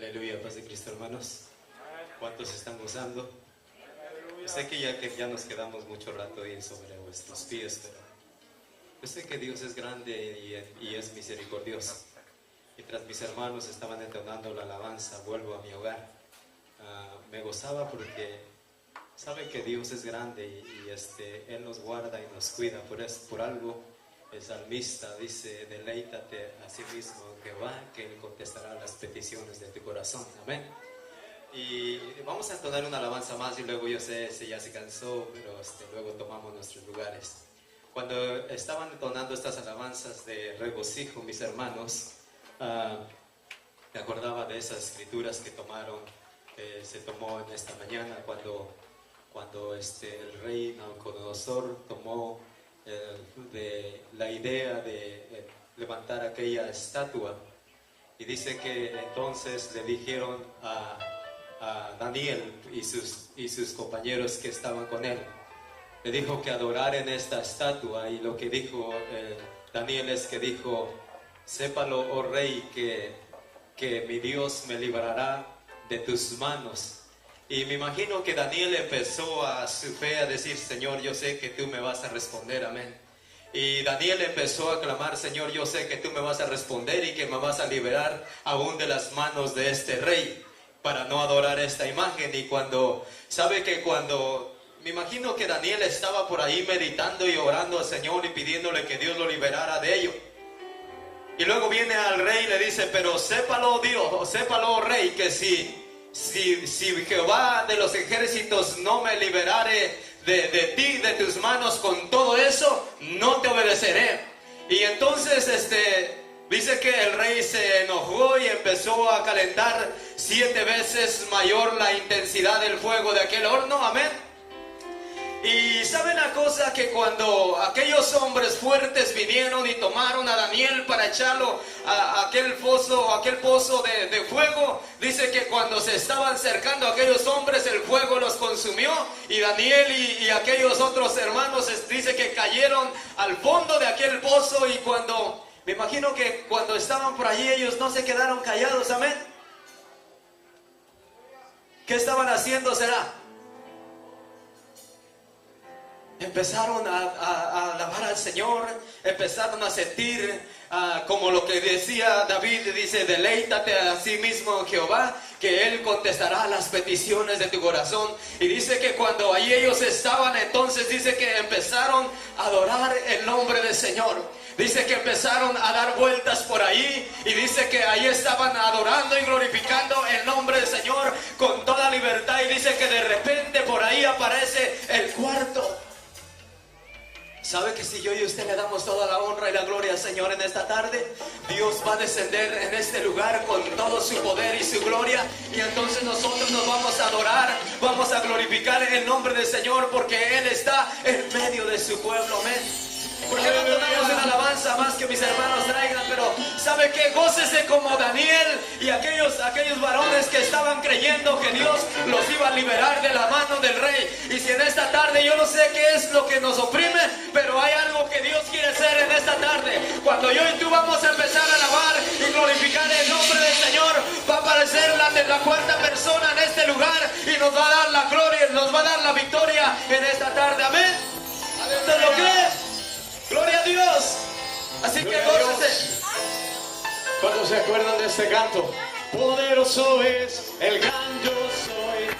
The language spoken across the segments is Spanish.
Aleluya, paz de Cristo, hermanos. ¿Cuántos están gozando? Yo sé que ya nos quedamos mucho rato ahí sobre vuestros pies, pero yo sé que Dios es grande y es misericordioso. Mientras mis hermanos estaban entonando la alabanza, vuelvo a mi hogar. Me gozaba porque sabe que Dios es grande y Él nos guarda y nos cuida. Por algo el salmista dice: deleítate a sí mismo en Jehová, que Él contestará las peticiones de tu corazón. Amén. Y vamos a entonar una alabanza más y luego yo sé si ya se cansó, pero luego tomamos nuestros lugares. Cuando estaban entonando estas alabanzas de regocijo, mis hermanos, me acordaba de esas escrituras que se tomó en esta mañana cuando el rey Nabucodonosor tomó de la idea de levantar aquella estatua. Y dice que entonces le dijeron a Daniel y sus compañeros que estaban con él, le dijo que adoraran esta estatua. Y lo que dijo Daniel es que dijo: sépalo, oh rey, que mi Dios me librará de tus manos. Y me imagino que Daniel empezó a su fe a decir: Señor, yo sé que tú me vas a responder, amén. Y Daniel empezó a clamar: Señor, yo sé que tú me vas a responder y que me vas a liberar aún de las manos de este rey, para no adorar esta imagen. Y me imagino que Daniel estaba por ahí meditando y orando al Señor y pidiéndole que Dios lo liberara de ello. Y luego viene al rey y le dice: pero sépalo, Dios, o sépalo, oh rey, que si Jehová de los ejércitos no me liberare de ti, de tus manos, con todo eso, no te obedeceré. Y entonces dice que el rey se enojó y empezó a calentar 7 veces mayor la intensidad del fuego de aquel horno, amén. Y saben la cosa, que cuando aquellos hombres fuertes vinieron y tomaron a Daniel para echarlo a aquel pozo de fuego, dice que cuando se estaban acercando a aquellos hombres, el fuego los consumió, y Daniel y aquellos otros hermanos dice que cayeron al fondo de aquel pozo. Y me imagino que cuando estaban por allí, ellos no se quedaron callados, amén. ¿Qué estaban haciendo será? Empezaron a alabar al Señor, empezaron a sentir como lo que decía David, dice: deleítate a sí mismo en Jehová, que Él contestará las peticiones de tu corazón. Y dice que cuando ahí ellos estaban, entonces dice que empezaron a adorar el nombre del Señor. Dice que empezaron a dar vueltas por ahí, y dice que ahí estaban adorando y glorificando el nombre del Señor con toda libertad. Y dice que de repente por ahí aparece el cuarto. ¿Sabe que si yo y usted le damos toda la honra y la gloria al Señor en esta tarde, Dios va a descender en este lugar con todo su poder y su gloria? Y entonces nosotros nos vamos a adorar, vamos a glorificar el nombre del Señor, porque Él está en medio de su pueblo, amén. Porque no tenemos una alabanza más que mis hermanos traigan, pero ¿sabe qué? Gócese como Daniel y aquellos varones que estaban creyendo que Dios los iba a liberar de la mano del rey. Y si en esta tarde, yo no sé qué es lo que nos oprime, pero hay algo que Dios quiere hacer en esta tarde. Cuando yo y tú vamos a empezar a alabar y glorificar el nombre del Señor, va a aparecer la cuarta persona en este lugar y nos va a dar la gloria, nos va a dar la victoria en esta tarde, amén. ¿Usted lo cree? Gloria a Dios. Así que gócese. ¿Cuántos se acuerdan de este canto? Poderoso es el gran yo soy.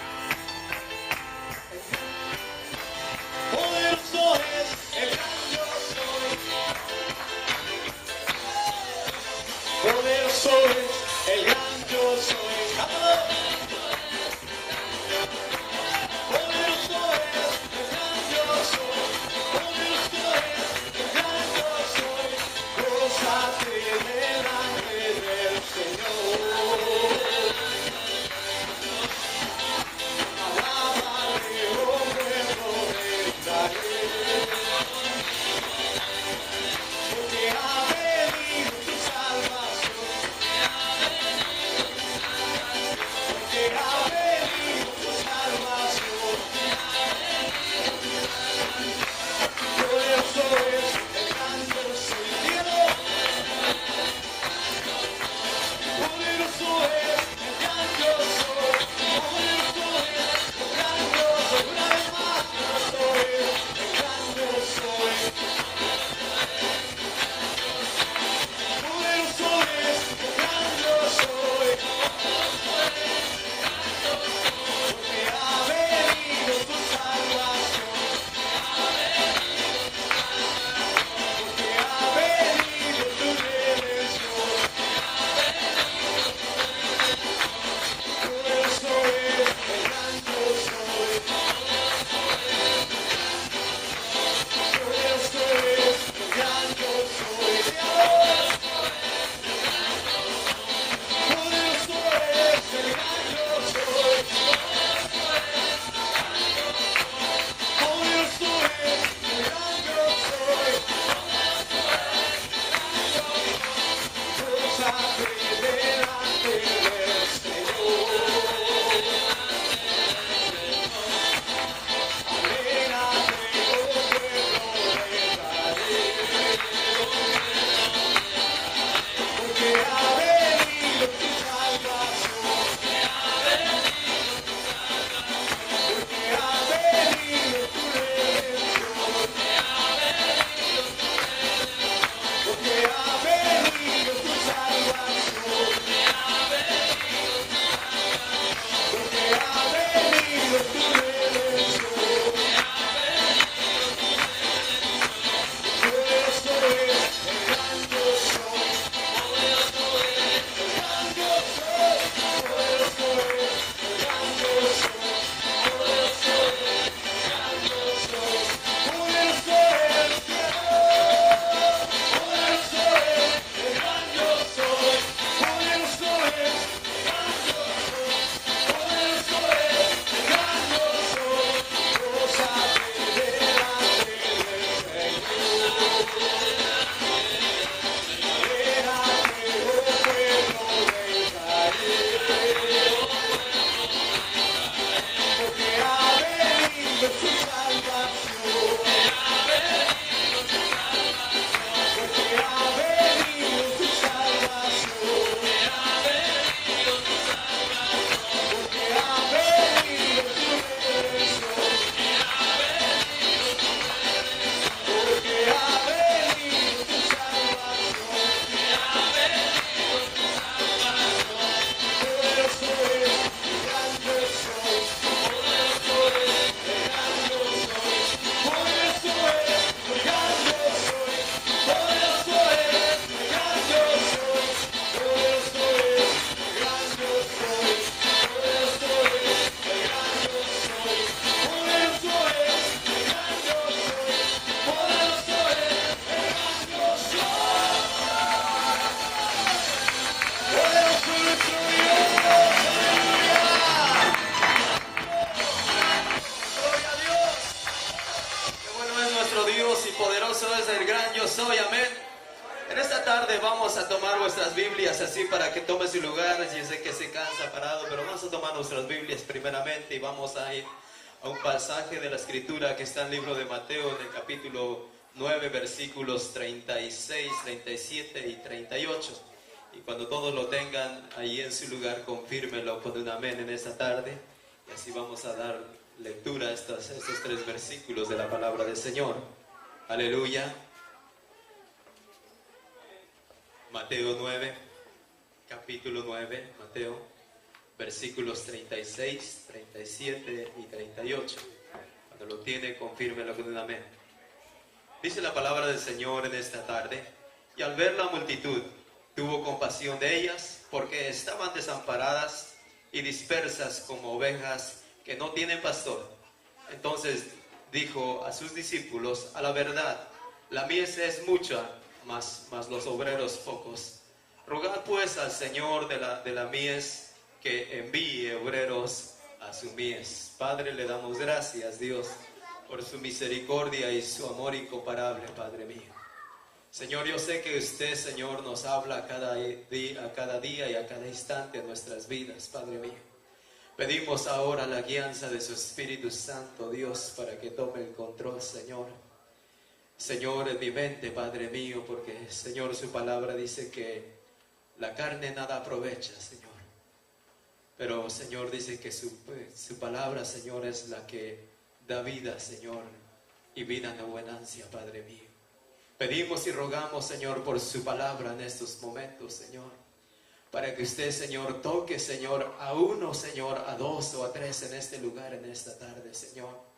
Poderoso es el gran yo soy. Poderoso es el gran yo soy. Poderoso es el gran yo soy. Poderoso es el gran yo soy. Gózate delante del Señor. hoy, amén. En esta tarde vamos a tomar vuestras Biblias así para que tome su lugar. Yo sé que se cansa parado, pero vamos a tomar nuestras Biblias primeramente y vamos a ir a un pasaje de la Escritura que está en el libro de Mateo, en el capítulo 9, versículos 36, 37 y 38. Y cuando todos lo tengan ahí en su lugar, confírmelo con un amén en esta tarde. Y así vamos a dar lectura a estos tres versículos de la palabra del Señor. Aleluya. Mateo 9, capítulo 9, Mateo, versículos 36, 37 y 38. Cuando lo tiene, confírmelo con un amén. Dice la palabra del Señor en esta tarde: y al ver la multitud, tuvo compasión de ellas, porque estaban desamparadas y dispersas como ovejas que no tienen pastor. Entonces dijo a sus discípulos: a la verdad, la mies es mucha, mas los obreros pocos. Rogad pues al Señor de la mies que envíe obreros a su mies. Padre, le damos gracias, Dios, por su misericordia y su amor incomparable, Padre mío. Señor, yo sé que usted, Señor, nos habla a cada día y a cada instante de nuestras vidas, Padre mío. Pedimos ahora la guianza de su Espíritu Santo, Dios, para que tome el control, Señor. Señor, en mi mente, Padre mío, porque, Señor, su palabra dice que la carne nada aprovecha, Señor. Pero, Señor, dice que su palabra, Señor, es la que da vida, Señor, y vida en abundancia, Padre mío. Pedimos y rogamos, Señor, por su palabra en estos momentos, Señor, para que usted, Señor, toque, Señor, a uno, Señor, a dos o a tres en este lugar, en esta tarde, Señor.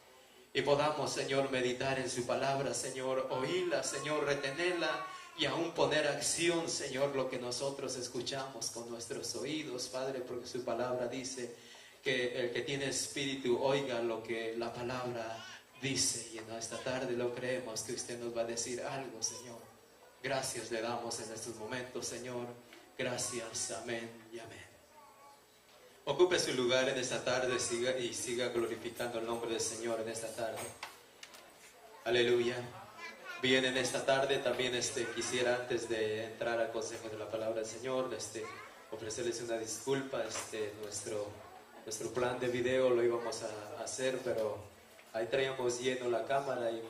Y podamos, Señor, meditar en su palabra, Señor, oírla, Señor, retenerla y aún poner acción, Señor, lo que nosotros escuchamos con nuestros oídos, Padre, porque su palabra dice que el que tiene espíritu oiga lo que la palabra dice. Y en esta tarde lo creemos que usted nos va a decir algo, Señor. Gracias le damos en estos momentos, Señor. Gracias, amén y amén. Ocupe su lugar en esta tarde y siga glorificando el nombre del Señor en esta tarde. Aleluya. Bien, en esta tarde también quisiera, antes de entrar al consejo de la palabra del Señor, ofrecerles una disculpa. Nuestro plan de video lo íbamos a hacer, pero ahí traíamos lleno la cámara y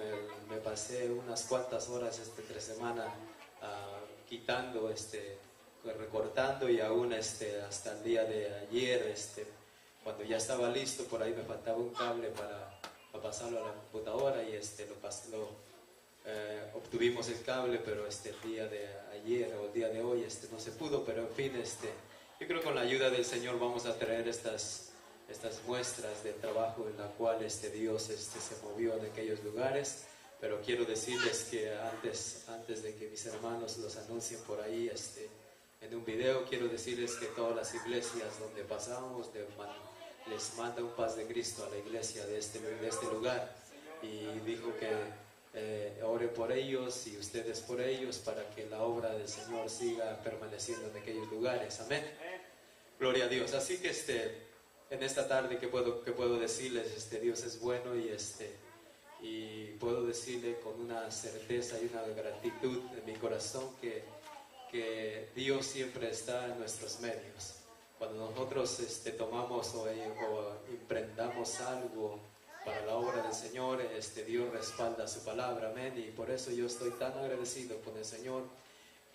me pasé unas cuantas horas entre semana quitando, recortando, y aún hasta el día de ayer, cuando ya estaba listo, por ahí me faltaba un cable para pasarlo a la computadora y obtuvimos el cable, pero el día de ayer o el día de hoy no se pudo. Pero en fin, yo creo que con la ayuda del Señor vamos a traer estas muestras del trabajo en la cual Dios se movió en aquellos lugares. Pero quiero decirles que antes de que mis hermanos los anuncien por ahí en un video, quiero decirles que todas las iglesias donde pasamos les manda un paz de Cristo a la iglesia de este lugar, y dijo que ore por ellos y ustedes por ellos, para que la obra del Señor siga permaneciendo en aquellos lugares. Amén. Gloria a Dios. Así que en esta tarde, ¿qué puedo decirles? Dios es bueno, y puedo decirle con una certeza y una gratitud en mi corazón que Dios siempre está en nuestros medios. Cuando nosotros tomamos o emprendamos algo para la obra del Señor, Dios respalda su palabra, amén. Y por eso yo estoy tan agradecido con el Señor,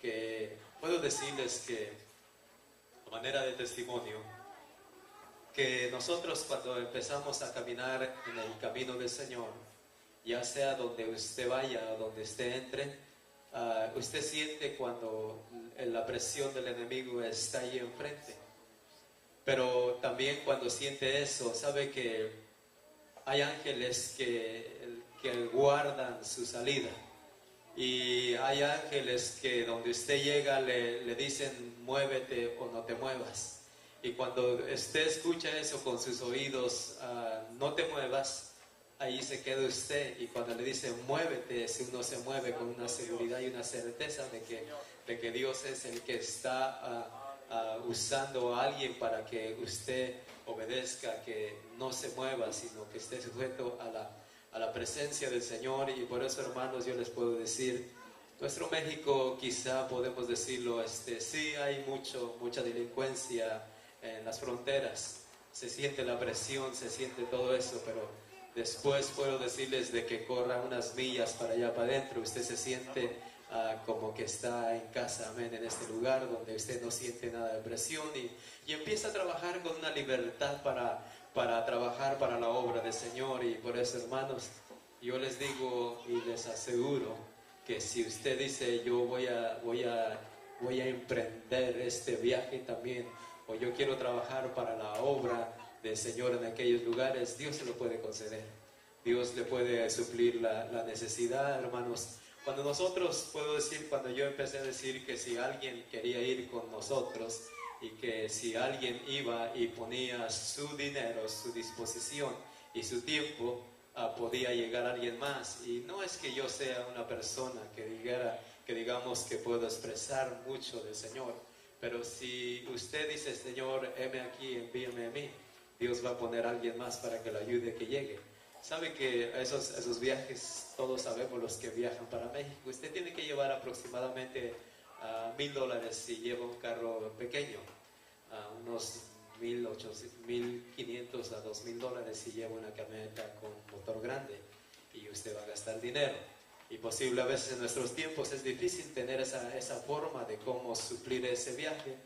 que puedo decirles que, a manera de testimonio, que nosotros cuando empezamos a caminar en el camino del Señor, ya sea donde usted vaya o donde usted entre, usted siente cuando la presión del enemigo está ahí enfrente. Pero también cuando siente eso, sabe que hay ángeles que guardan su salida. Y hay ángeles que donde usted llega le dicen: muévete o no te muevas. Y cuando usted escucha eso con sus oídos, no te muevas, ahí se queda usted. Y cuando le dice muévete, si uno se mueve con una seguridad y una certeza de que Dios es el que está usando a alguien para que usted obedezca, que no se mueva, sino que esté sujeto a la presencia del Señor. Y por eso, hermanos, yo les puedo decir Nuestro México, quizá podemos decirlo, sí hay mucha delincuencia en las fronteras, se siente la presión, se siente todo eso, pero después puedo decirles de que corra unas millas para allá para adentro, usted se siente como que está en casa, amén, en este lugar donde usted no siente nada de presión y empieza a trabajar con una libertad para trabajar para la obra del Señor. Y por eso, hermanos, yo les digo y les aseguro que si usted dice yo voy a emprender este viaje también, o yo quiero trabajar para la obra del Señor en aquellos lugares, Dios se lo puede conceder. Dios le puede suplir la necesidad, hermanos. Cuando nosotros, puedo decir, cuando yo empecé a decir que si alguien quería ir con nosotros y que si alguien iba y ponía su dinero, su disposición y su tiempo, podía llegar alguien más. Y no es que yo sea una persona que digamos que puedo expresar mucho del Señor, pero si usted dice, Señor, heme aquí, envíame a mí, Dios va a poner a alguien más para que lo ayude a que llegue. Sabe que esos viajes, todos sabemos los que viajan para México, usted tiene que llevar aproximadamente $1,000 si lleva un carro pequeño, unos 1,500 a $2,000 si lleva una camioneta con motor grande, y usted va a gastar dinero. Y posible a veces en nuestros tiempos es difícil tener esa forma de cómo suplir ese viaje,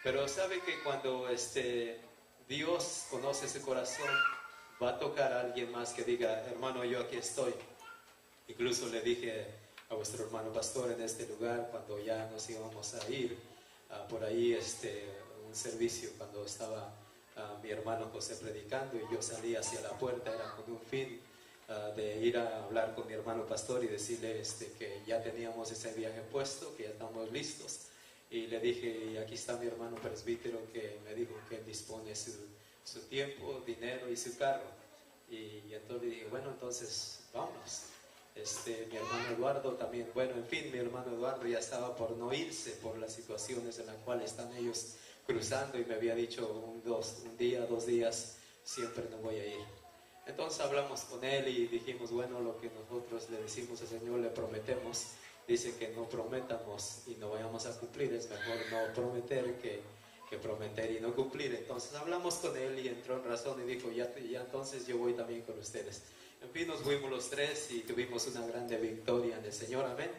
pero sabe que cuando Dios conoce ese corazón, va a tocar a alguien más que diga, hermano, yo aquí estoy. Incluso le dije a vuestro hermano pastor en este lugar, cuando ya nos íbamos a ir por ahí, un servicio, cuando estaba mi hermano José predicando y yo salí hacia la puerta, era con un fin de ir a hablar con mi hermano pastor y decirle que ya teníamos ese viaje puesto, que ya estamos listos. Y le dije, y aquí está mi hermano presbítero que me dijo que él dispone su tiempo, dinero y su carro. Y entonces le dije, bueno, entonces vámonos. Mi hermano Eduardo también, bueno, en fin, mi hermano Eduardo ya estaba por no irse por las situaciones en las cuales están ellos cruzando, y me había dicho un día, 2 días, siempre no voy a ir. Entonces hablamos con él y dijimos, bueno, lo que nosotros le decimos al Señor, le prometemos. Dice que no prometamos y no vayamos a cumplir, es mejor no prometer que prometer y no cumplir. Entonces hablamos con él y entró en razón y dijo, ya entonces yo voy también con ustedes. En fin, nos fuimos los tres y tuvimos una grande victoria en el Señor, amén.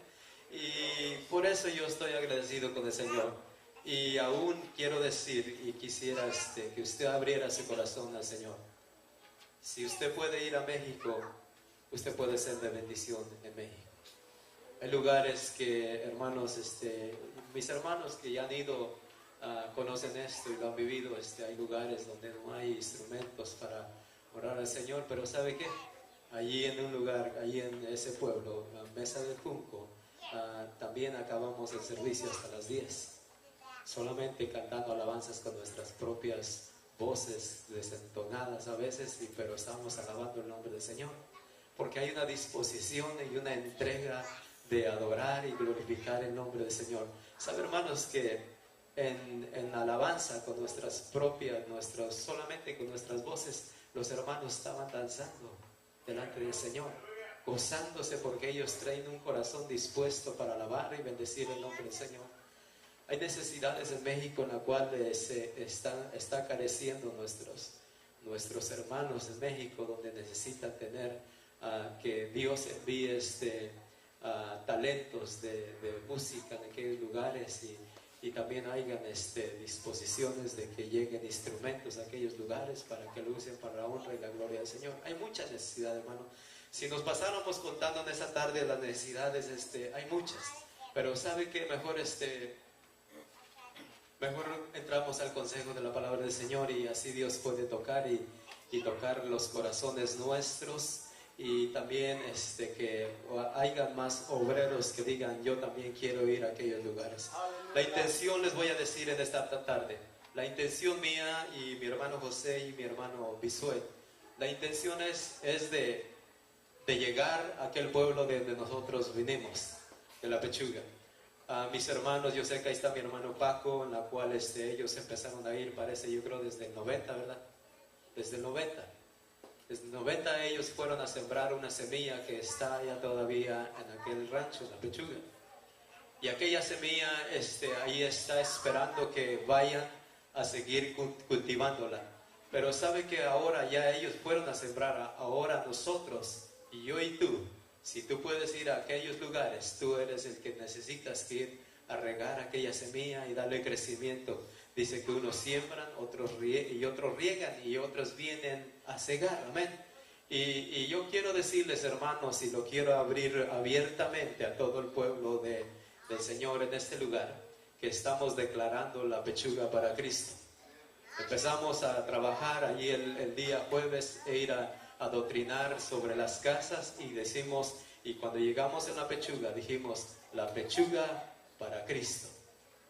Y por eso yo estoy agradecido con el Señor. Y aún quiero decir, y quisiera que usted abriera su corazón al Señor. Si usted puede ir a México, usted puede ser de bendición en México. Hay lugares que, hermanos, mis hermanos que ya han ido, conocen esto y lo han vivido. Hay lugares donde no hay instrumentos para orar al Señor, pero ¿sabe qué? Allí en un lugar, allí en ese pueblo, la Mesa del Junco, también acabamos el servicio hasta las 10, solamente cantando alabanzas con nuestras propias voces desentonadas a veces, pero estamos alabando el nombre del Señor, porque hay una disposición y una entrega de adorar y glorificar el nombre del Señor. ¿Sabe, hermanos, que en alabanza con nuestras propias, solamente con nuestras voces, los hermanos estaban danzando delante del Señor, gozándose porque ellos traen un corazón dispuesto para alabar y bendecir el nombre del Señor? Hay necesidades en México en la cual está careciendo nuestros hermanos en México, donde necesitan tener que Dios envíe talentos de música en aquellos lugares, y también hayan disposiciones de que lleguen instrumentos a aquellos lugares para que lo usen para la honra y la gloria del Señor. Hay muchas necesidades, hermano. Si nos pasáramos contando en esa tarde las necesidades, hay muchas, pero ¿sabe qué? Mejor entramos al consejo de la palabra del Señor, y así Dios puede tocar y tocar los corazones nuestros. Y también que haya más obreros que digan, yo también quiero ir a aquellos lugares. La intención, les voy a decir en esta tarde, la intención mía y mi hermano José y mi hermano Bisuet, la intención es de llegar a aquel pueblo de donde nosotros vinimos, de La Pechuga. Mis hermanos, yo sé que ahí está mi hermano Paco, en la cual ellos empezaron a ir, parece, yo creo desde el 90, ¿verdad? Desde el 90. Desde el 90 ellos fueron a sembrar una semilla que está ya todavía en aquel rancho, en La Pechuga. Y aquella semilla ahí está esperando que vayan a seguir cultivándola. Pero sabe que ahora ya ellos fueron a sembrar, ahora nosotros, y yo y tú, si tú puedes ir a aquellos lugares, tú eres el que necesitas ir a regar aquella semilla y darle crecimiento. Dice que unos siembran, otros riegan y otros vienen a cegar. Amén. Y yo quiero decirles, hermanos, y lo quiero abrir abiertamente a todo el pueblo del Señor en este lugar, que estamos declarando la pechuga para Cristo. Empezamos a trabajar allí el día jueves e ir a adoctrinar sobre las casas y decimos, y cuando llegamos a la pechuga dijimos, la pechuga para Cristo.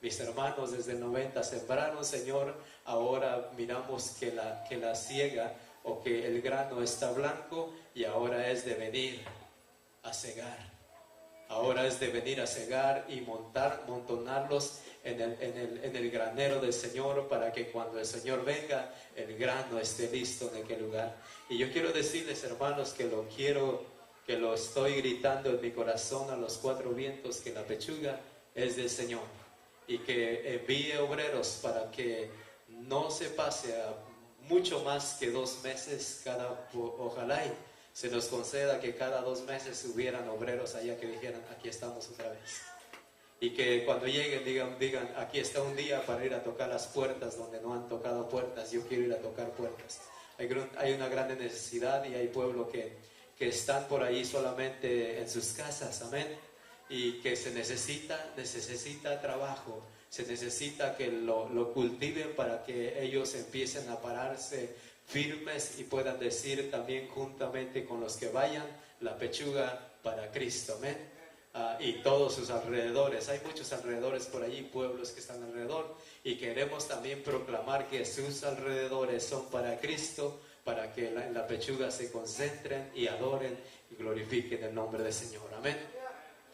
Mis hermanos desde el 90 sembraron, Señor, ahora miramos que la siega o que el grano está blanco y ahora es de venir a cegar. Ahora es de venir a cegar y montonarlos en el granero del Señor, para que cuando el Señor venga, el grano esté listo en aquel lugar. Y yo quiero decirles, hermanos, que lo estoy gritando en mi corazón a los cuatro vientos, que la pechuga es del Señor, y que envíe obreros para que no se pase a mucho más que 2 meses ojalá y se nos conceda que cada 2 meses hubieran obreros allá que dijeran, aquí estamos otra vez. Y que cuando lleguen digan, aquí está un día para ir a tocar las puertas donde no han tocado puertas, yo quiero ir a tocar puertas. Hay una gran necesidad y hay pueblo que están por ahí solamente en sus casas, amén. Y que se necesita trabajo, se necesita que lo cultiven para que ellos empiecen a pararse firmes y puedan decir también juntamente con los que vayan, la pechuga para Cristo, amén. Y todos sus alrededores, hay muchos alrededores por allí, pueblos que están alrededor, y queremos también proclamar que sus alrededores son para Cristo, para que en la pechuga se concentren y adoren y glorifiquen el nombre del Señor, amén.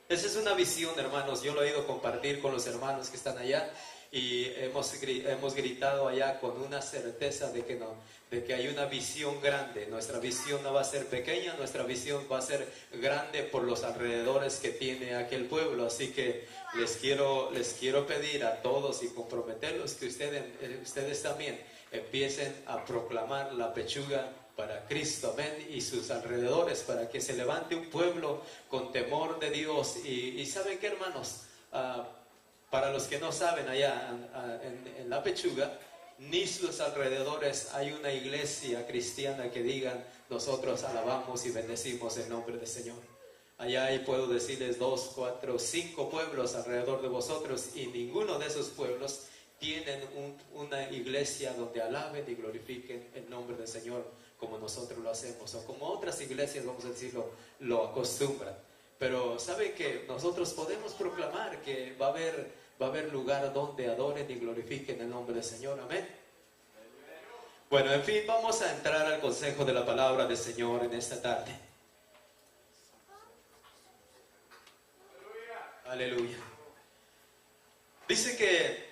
Esa es una visión, hermanos, yo lo he ido a compartir con los hermanos que están allá, y hemos gritado allá con una certeza de que hay una visión grande. Nuestra visión no va a ser pequeña, nuestra visión va a ser grande por los alrededores que tiene aquel pueblo. Así que les quiero pedir a todos y comprometerlos que ustedes también empiecen a proclamar la pechuga para Cristo, amén, y sus alrededores, para que se levante un pueblo con temor de Dios. Y ¿saben qué, hermanos? Para los que no saben, allá en la pechuga, ni sus alrededores hay una iglesia cristiana que digan, nosotros alabamos y bendecimos el nombre del Señor. Allá puedo decirles 2, 4, 5 pueblos alrededor de vosotros, y ninguno de esos pueblos tienen una iglesia donde alaben y glorifiquen el nombre del Señor como nosotros lo hacemos, o como otras iglesias, vamos a decirlo, lo acostumbran. Pero ¿sabe que nosotros podemos proclamar que va a haber lugar donde adoren y glorifiquen el nombre del Señor? Amén. Bueno, en fin, vamos a entrar al consejo de la palabra del Señor en esta tarde. Aleluya. Dice que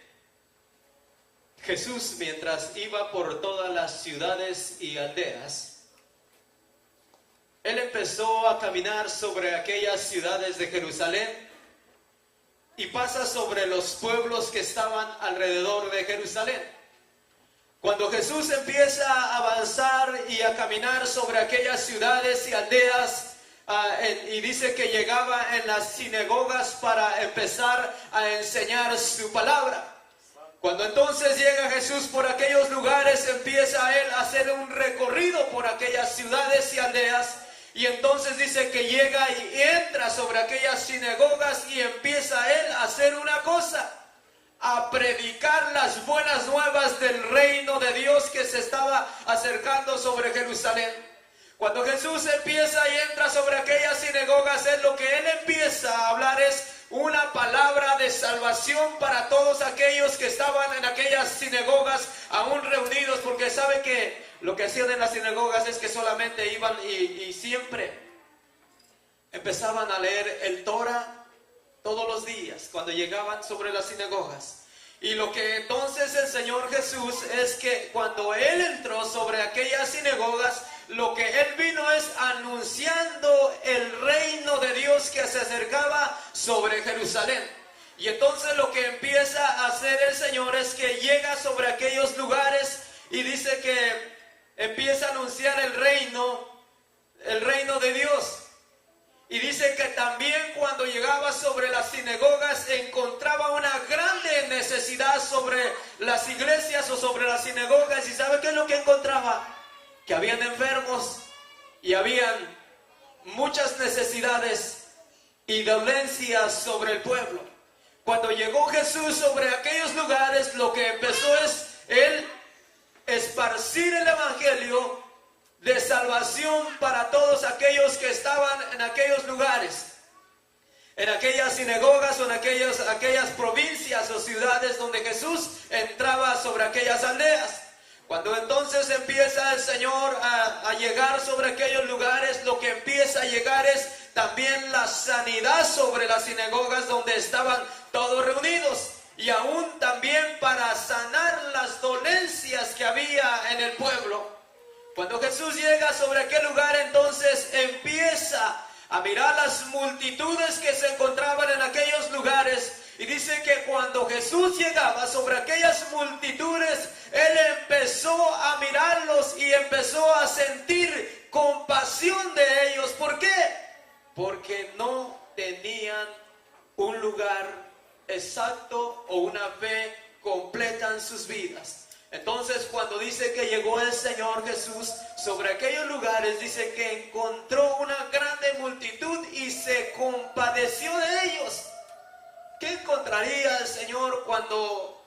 Jesús, mientras iba por todas las ciudades y aldeas, Él empezó a caminar sobre aquellas ciudades de Jerusalén y pasa sobre los pueblos que estaban alrededor de Jerusalén. Cuando Jesús empieza a avanzar y a caminar sobre aquellas ciudades y aldeas, y dice que llegaba en las sinagogas para empezar a enseñar su palabra. Cuando entonces llega Jesús por aquellos lugares, empieza Él a hacer un recorrido por aquellas ciudades y aldeas. Y entonces dice que llega y entra sobre aquellas sinagogas y empieza Él a hacer una cosa: a predicar las buenas nuevas del reino de Dios que se estaba acercando sobre Jerusalén. Cuando Jesús empieza y entra sobre aquellas sinagogas, lo que Él empieza a hablar es una palabra de salvación para todos aquellos que estaban en aquellas sinagogas aún reunidos, porque sabe que lo que hacían en las sinagogas es que solamente iban y siempre empezaban a leer el Torah todos los días cuando llegaban sobre las sinagogas. Y lo que entonces el Señor Jesús es que cuando Él entró sobre aquellas sinagogas, lo que Él vino es anunciando el reino de Dios que se acercaba sobre Jerusalén. Y entonces lo que empieza a hacer el Señor es que llega sobre aquellos lugares y dice que empieza a anunciar el reino de Dios. Y dice que también cuando llegaba sobre las sinagogas encontraba una grande necesidad sobre las iglesias o sobre las sinagogas. ¿Y sabe qué es lo que encontraba? Que habían enfermos y habían muchas necesidades y dolencias sobre el pueblo. Cuando llegó Jesús sobre aquellos lugares, lo que empezó es Él esparcir el evangelio de salvación para todos aquellos que estaban en aquellos lugares, en aquellas sinagogas o en aquellas provincias o ciudades donde Jesús entraba sobre aquellas aldeas. Cuando entonces empieza el Señor a llegar sobre aquellos lugares, lo que empieza a llegar es también la sanidad sobre las sinagogas donde estaban todos reunidos, y aún también para sanar las dolencias que había en el pueblo. Cuando Jesús llega sobre aquel lugar, entonces empieza a mirar las multitudes que se encontraban en aquellos lugares. Y dice que cuando Jesús llegaba sobre aquellas multitudes, Él empezó a mirarlos y empezó a sentir compasión de ellos. ¿Por qué? Porque no tenían un lugar exacto o una fe completa en sus vidas. Entonces, cuando dice que llegó el Señor Jesús sobre aquellos lugares, dice que encontró una grande multitud y se compadeció de ellos. ¿Qué encontraría el Señor cuando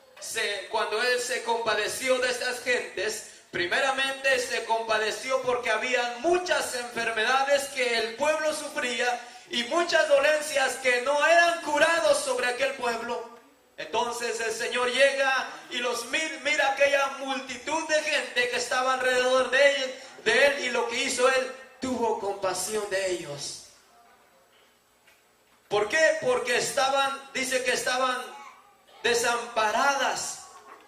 Él se compadeció de estas gentes? Primeramente se compadeció porque había muchas enfermedades que el pueblo sufría y muchas dolencias que no eran curados sobre aquel pueblo. Entonces el Señor llega y los mira aquella multitud de gente que estaba alrededor de él, y lo que hizo Él, tuvo compasión de ellos. ¿Por qué? Porque dice que estaban desamparadas.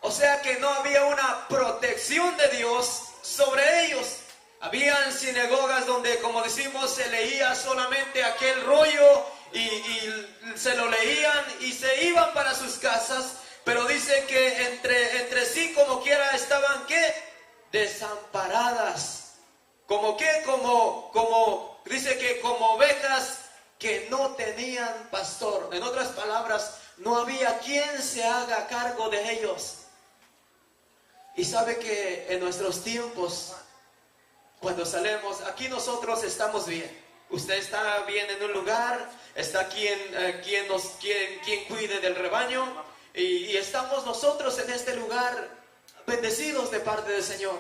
O sea que no había una protección de Dios sobre ellos. Habían sinagogas donde, como decimos, se leía solamente aquel rollo y se lo leían y se iban para sus casas. Pero dice que entre sí como quiera estaban, ¿qué? Desamparadas. ¿Como qué? Dice que como ovejas que no tenían pastor. En otras palabras, no había quien se haga cargo de ellos. Y sabe que en nuestros tiempos, cuando salemos, aquí nosotros estamos bien. Usted está bien en un lugar, está quien cuide del rebaño, y estamos nosotros en este lugar bendecidos de parte del Señor.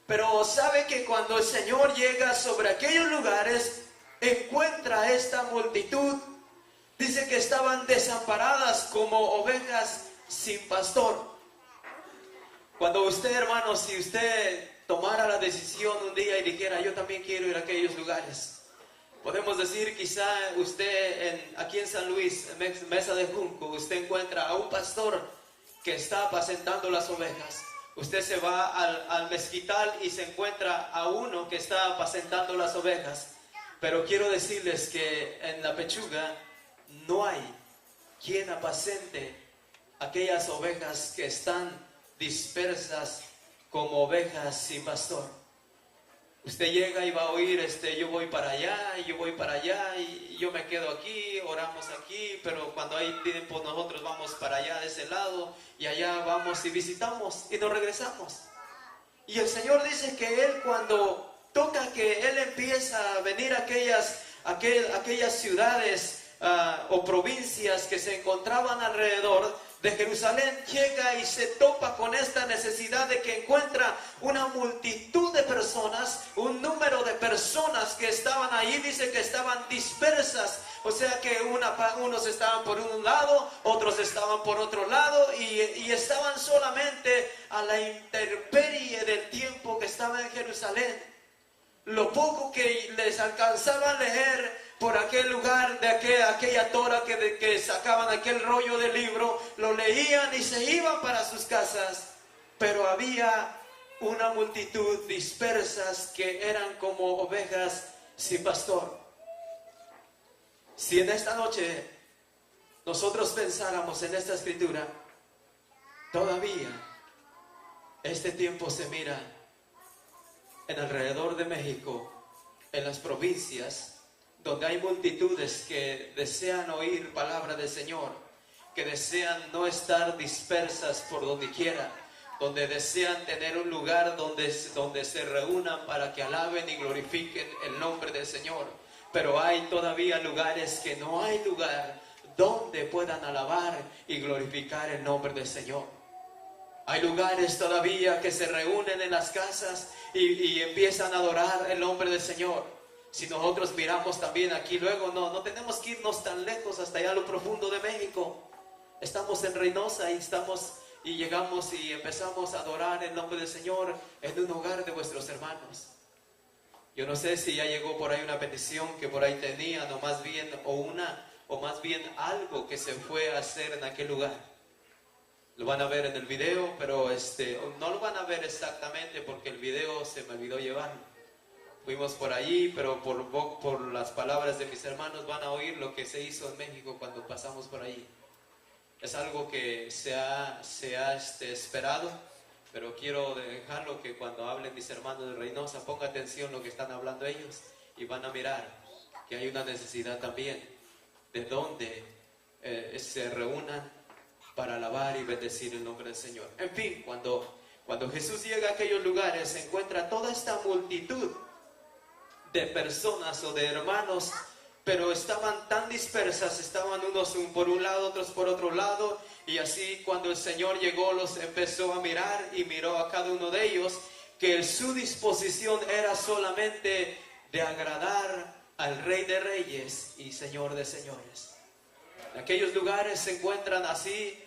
Pero sabe que cuando el Señor llega sobre aquellos lugares, encuentra esta multitud. Dice que estaban desamparadas como ovejas sin pastor. Cuando usted, hermano, si usted tomara la decisión un día y dijera, yo también quiero ir a aquellos lugares, podemos decir, quizá usted aquí en San Luis, en Mesa de Junco, usted encuentra a un pastor que está apacentando las ovejas. Usted se va al mezquital y se encuentra a uno que está apacentando las ovejas. Pero quiero decirles que en la Pechuga no hay quien apacente aquellas ovejas que están dispersas como ovejas sin pastor. Usted llega y va a oír, yo voy para allá, y yo voy para allá, y yo me quedo aquí, oramos aquí, pero cuando hay tiempo nosotros vamos para allá de ese lado, y allá vamos y visitamos, y nos regresamos. Y el Señor dice que Él, cuando toca que Él empieza a venir a aquellas ciudades o provincias que se encontraban alrededor de Jerusalén, llega y se topa con esta necesidad de que encuentra una multitud de personas, un número de personas que estaban ahí. Dice que estaban dispersas, o sea que unos estaban por un lado, otros estaban por otro lado, y estaban solamente a la intemperie del tiempo que estaba en Jerusalén. Lo poco que les alcanzaba a leer por aquel lugar, de aquella Torah que sacaban aquel rollo de libro, lo leían y se iban para sus casas. Pero había una multitud dispersas que eran como ovejas sin pastor. Si en esta noche nosotros pensáramos en esta escritura, todavía este tiempo se mira en alrededor de México, en las provincias, donde hay multitudes que desean oír palabra del Señor, que desean no estar dispersas por donde quiera, donde desean tener un lugar donde se reúnan para que alaben y glorifiquen el nombre del Señor. Pero hay todavía lugares que no hay lugar donde puedan alabar y glorificar el nombre del Señor. Hay lugares todavía que se reúnen en las casas y empiezan a adorar el nombre del Señor. Si nosotros miramos también aquí luego, no tenemos que irnos tan lejos hasta allá a lo profundo de México. Estamos en Reynosa y llegamos y empezamos a adorar el nombre del Señor en un hogar de vuestros hermanos. Yo no sé si ya llegó por ahí una petición que por ahí tenían, o más bien algo que se fue a hacer en aquel lugar. Lo van a ver en el video, pero no lo van a ver exactamente porque el video se me olvidó llevarlo. Fuimos por allí, pero por las palabras de mis hermanos van a oír lo que se hizo en México cuando pasamos por allí. Es algo que se ha esperado, pero quiero dejarlo que cuando hablen mis hermanos de Reynosa, ponga atención lo que están hablando ellos y van a mirar que hay una necesidad también de donde se reúnan para alabar y bendecir el nombre del Señor. En fin, cuando Jesús llega a aquellos lugares, se encuentra toda esta multitud de personas o de hermanos, pero estaban tan dispersas, estaban unos por un lado, otros por otro lado, y así cuando el Señor llegó los empezó a mirar y miró a cada uno de ellos, que su disposición era solamente de agradar al Rey de Reyes y Señor de Señores. En aquellos lugares se encuentran así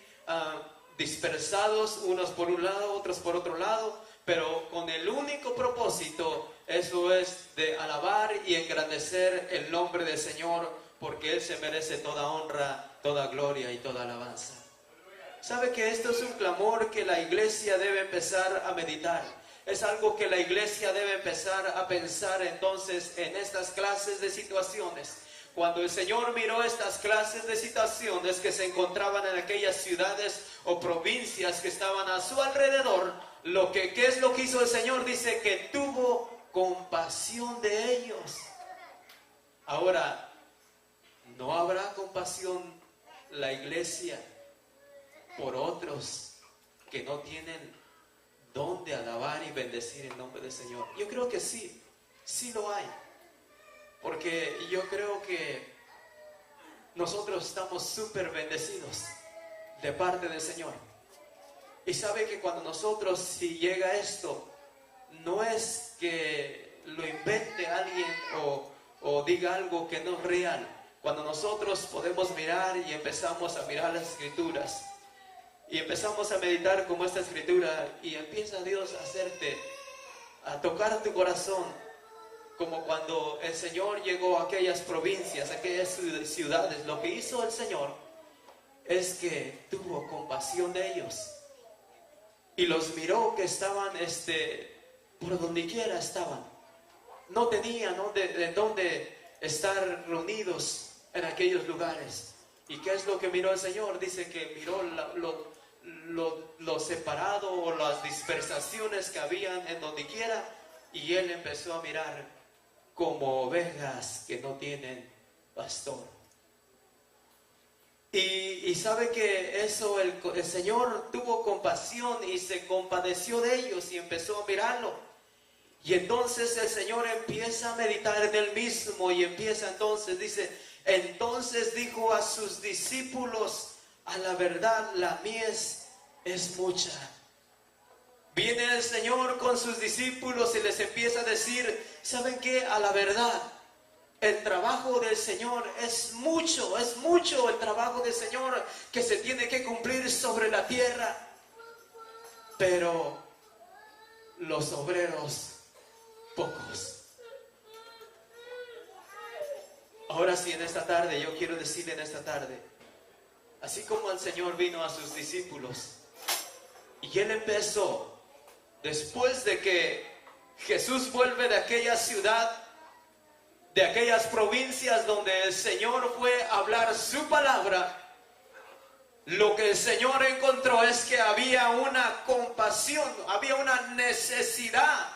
dispersados, unos por un lado, otros por otro lado, pero con el único propósito, eso es de alabar y engrandecer el nombre del Señor, porque Él se merece toda honra, toda gloria y toda alabanza. ¿Sabe que esto es un clamor que la iglesia debe empezar a meditar? Es algo que la iglesia debe empezar a pensar entonces en estas clases de situaciones. Cuando el Señor miró estas clases de situaciones que se encontraban en aquellas ciudades o provincias que estaban a su alrededor, ¿qué es lo que hizo el Señor? Dice que tuvo compasión de ellos. Ahora, ¿no habrá compasión la iglesia por otros que no tienen dónde alabar y bendecir el nombre del Señor? Yo creo que sí lo hay. Porque yo creo que nosotros estamos súper bendecidos de parte del Señor. Y sabe que cuando nosotros, si llega esto, no es que lo invente alguien o diga algo que no es real. Cuando nosotros podemos mirar y empezamos a mirar las escrituras y empezamos a meditar como esta escritura y empieza Dios a tocar tu corazón, como cuando el Señor llegó a aquellas provincias, a aquellas ciudades. Lo que hizo el Señor es que tuvo compasión de ellos y los miró que estaban por donde quiera estaban, no tenían de dónde estar reunidos en aquellos lugares. ¿Y qué es lo que miró el Señor? Dice que miró lo separado o las dispersaciones que habían en donde quiera, y Él empezó a mirar como ovejas que no tienen pastor. Y sabe que eso el Señor tuvo compasión y se compadeció de ellos y empezó a mirarlo. Y entonces el Señor empieza a meditar en Él mismo y empieza dice, entonces dijo a sus discípulos, a la verdad la mies es mucha. Viene el Señor con sus discípulos y les empieza a decir, ¿saben qué? A la verdad, el trabajo del Señor es mucho el trabajo del Señor que se tiene que cumplir sobre la tierra. Pero los obreros, pocos. Ahora sí, en esta tarde, yo quiero decirle en esta tarde, así como el Señor vino a sus discípulos y Él empezó, después de que Jesús vuelve de aquella ciudad, de aquellas provincias donde el Señor fue a hablar su palabra, lo que el Señor encontró es que había una compasión, había una necesidad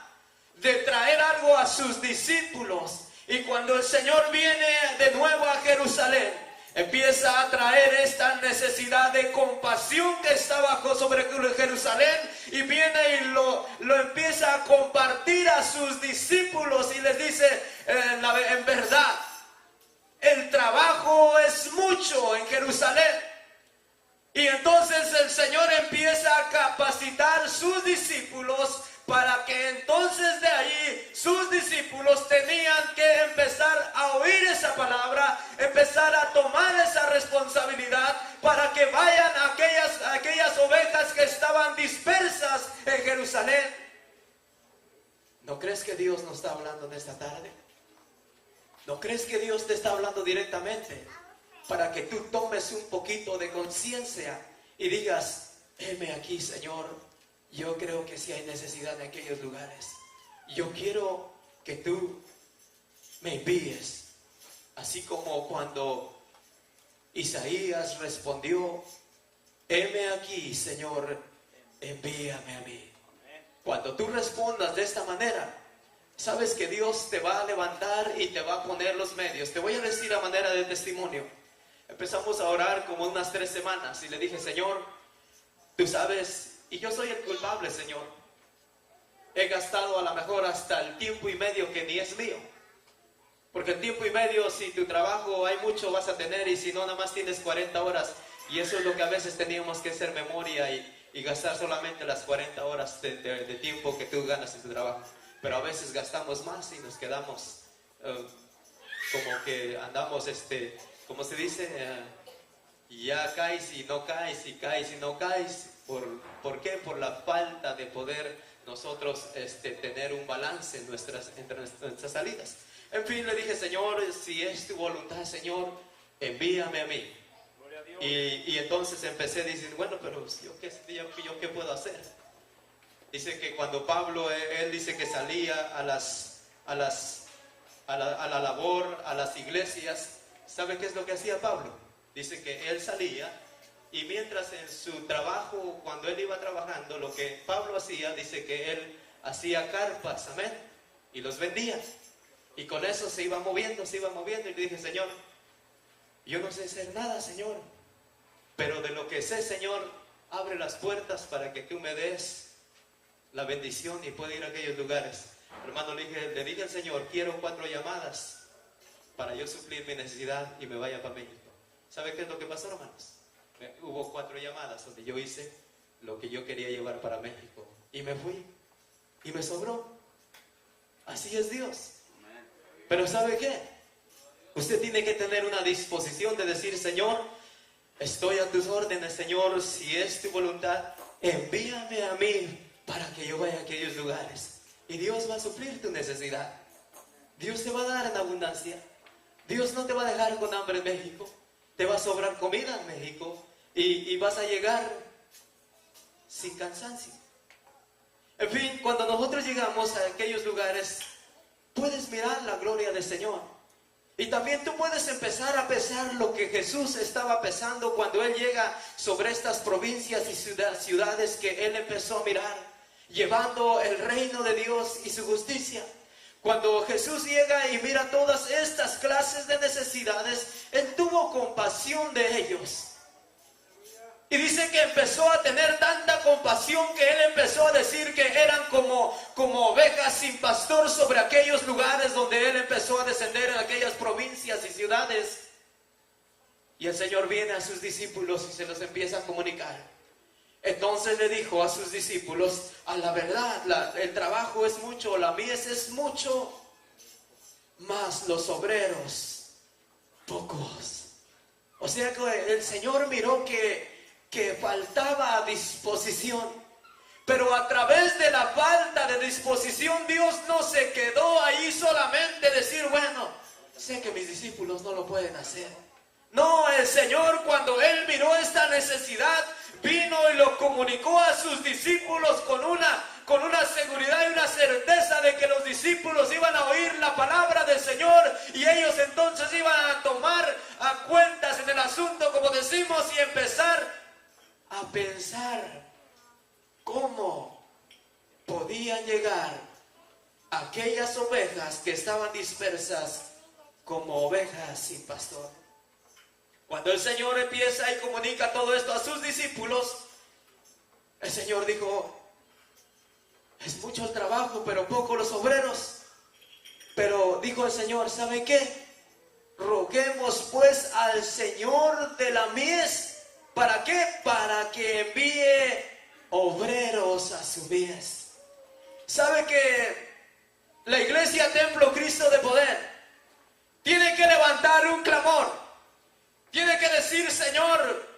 de traer algo a sus discípulos. Y cuando el Señor viene de nuevo a Jerusalén, empieza a traer esta necesidad de compasión que estaba sobre Jerusalén, y viene y lo empieza a compartir a sus discípulos y les dice, en verdad, el trabajo es mucho en Jerusalén. Y entonces el Señor empieza a capacitar sus discípulos, para que entonces de ahí sus discípulos tenían que empezar a oír esa palabra, empezar a tomar esa responsabilidad para que vayan a aquellas ovejas que estaban dispersas en Jerusalén. ¿No crees que Dios nos está hablando en esta tarde? ¿No crees que Dios te está hablando directamente para que tú tomes un poquito de conciencia y digas, heme aquí, Señor? Yo creo que sí hay necesidad en aquellos lugares. Yo quiero que tú me envíes. Así como cuando Isaías respondió, heme aquí, Señor, envíame a mí. Cuando tú respondas de esta manera, sabes que Dios te va a levantar y te va a poner los medios. Te voy a decir a manera de testimonio. Empezamos a orar como unas 3 semanas y le dije, Señor, tú sabes, y yo soy el culpable, Señor. He gastado a lo mejor hasta el tiempo y medio que ni es mío. Porque el tiempo y medio, si tu trabajo hay mucho vas a tener, y si no, nada más tienes 40 horas. Y eso es lo que a veces teníamos que hacer memoria y gastar solamente las 40 horas de tiempo que tú ganas en tu trabajo. Pero a veces gastamos más y nos quedamos como que andamos, como se dice, ya caes y no caes, y caes y no caes. ¿Por qué? Por la falta de poder nosotros tener un balance entre nuestras salidas. En fin, le dije, Señor, si es tu voluntad, Señor, envíame a mí. Y entonces empecé a decir, bueno, pero yo qué puedo hacer. Dice que cuando Pablo, él dice que salía a la labor, a las iglesias. ¿Sabe qué es lo que hacía Pablo? Dice que él salía, y mientras en su trabajo, cuando él iba trabajando, lo que Pablo hacía, dice que él hacía carpas, amén, y los vendía. Y con eso se iba moviendo, y le dije, Señor, yo no sé hacer nada, Señor, pero de lo que sé, Señor, abre las puertas para que tú me des la bendición y pueda ir a aquellos lugares. Hermano, le dije al Señor, quiero 4 llamadas para yo suplir mi necesidad y me vaya para México. ¿Sabe qué es lo que pasó, hermanos? Hubo 4 llamadas donde yo hice lo que yo quería llevar para México, y me fui y me sobró. Así es Dios. Pero ¿sabe qué? Usted tiene que tener una disposición de decir, Señor, estoy a tus órdenes, Señor, si es tu voluntad, envíame a mí para que yo vaya a aquellos lugares. Y Dios va a suplir tu necesidad. Dios te va a dar en abundancia. Dios no te va a dejar con hambre en México. Te va a sobrar comida en México, y vas a llegar sin cansancio. En fin, cuando nosotros llegamos a aquellos lugares, puedes mirar la gloria del Señor. Y también tú puedes empezar a pesar lo que Jesús estaba pesando cuando Él llega sobre estas provincias y ciudades que Él empezó a mirar, llevando el reino de Dios y su justicia. Cuando Jesús llega y mira todas estas clases de necesidades, Él tuvo compasión de ellos. Y dice que empezó a tener tanta compasión que Él empezó a decir que eran como ovejas sin pastor sobre aquellos lugares donde Él empezó a descender, en aquellas provincias y ciudades. Y el Señor viene a sus discípulos y se los empieza a comunicar. Entonces le dijo a sus discípulos, a la verdad, el trabajo es mucho, la mies es mucho, mas los obreros pocos. O sea que el Señor miró que faltaba disposición, pero a través de la falta de disposición, Dios no se quedó ahí solamente decir, bueno, sé que mis discípulos no lo pueden hacer. No, el Señor, cuando Él miró esta necesidad, vino y lo comunicó a sus discípulos con una seguridad y una certeza de que los discípulos iban a oír la palabra del Señor, y ellos entonces iban a tomar a cuentas en el asunto, como decimos, y empezar a pensar cómo podían llegar aquellas ovejas que estaban dispersas como ovejas sin pastor. Cuando el Señor empieza y comunica todo esto a sus discípulos, el Señor dijo: es mucho el trabajo, pero poco los obreros. Pero dijo el Señor: ¿sabe qué? Roguemos pues al Señor de la mies. ¿Para qué? Para que envíe obreros a su mies. ¿Sabe que la iglesia Templo Cristo de Poder tiene que levantar un clamor? Tiene que decir: Señor,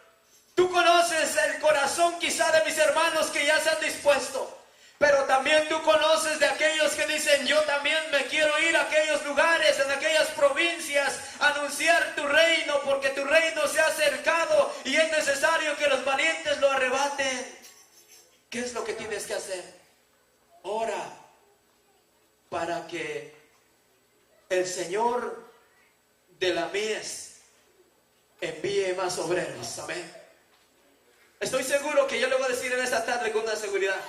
tú conoces el corazón quizá de mis hermanos que ya se han dispuesto, pero también tú conoces de aquellos que dicen: yo también me quiero ir a aquellos lugares, en aquellas provincias, a anunciar tu reino, porque tu reino se ha acercado y es necesario que los valientes lo arrebaten. ¿Qué es lo que tienes que hacer? Ora para que el Señor de la mies envíe más obreros. Amén. Estoy seguro que yo le voy a decir en esta tarde con una seguridad: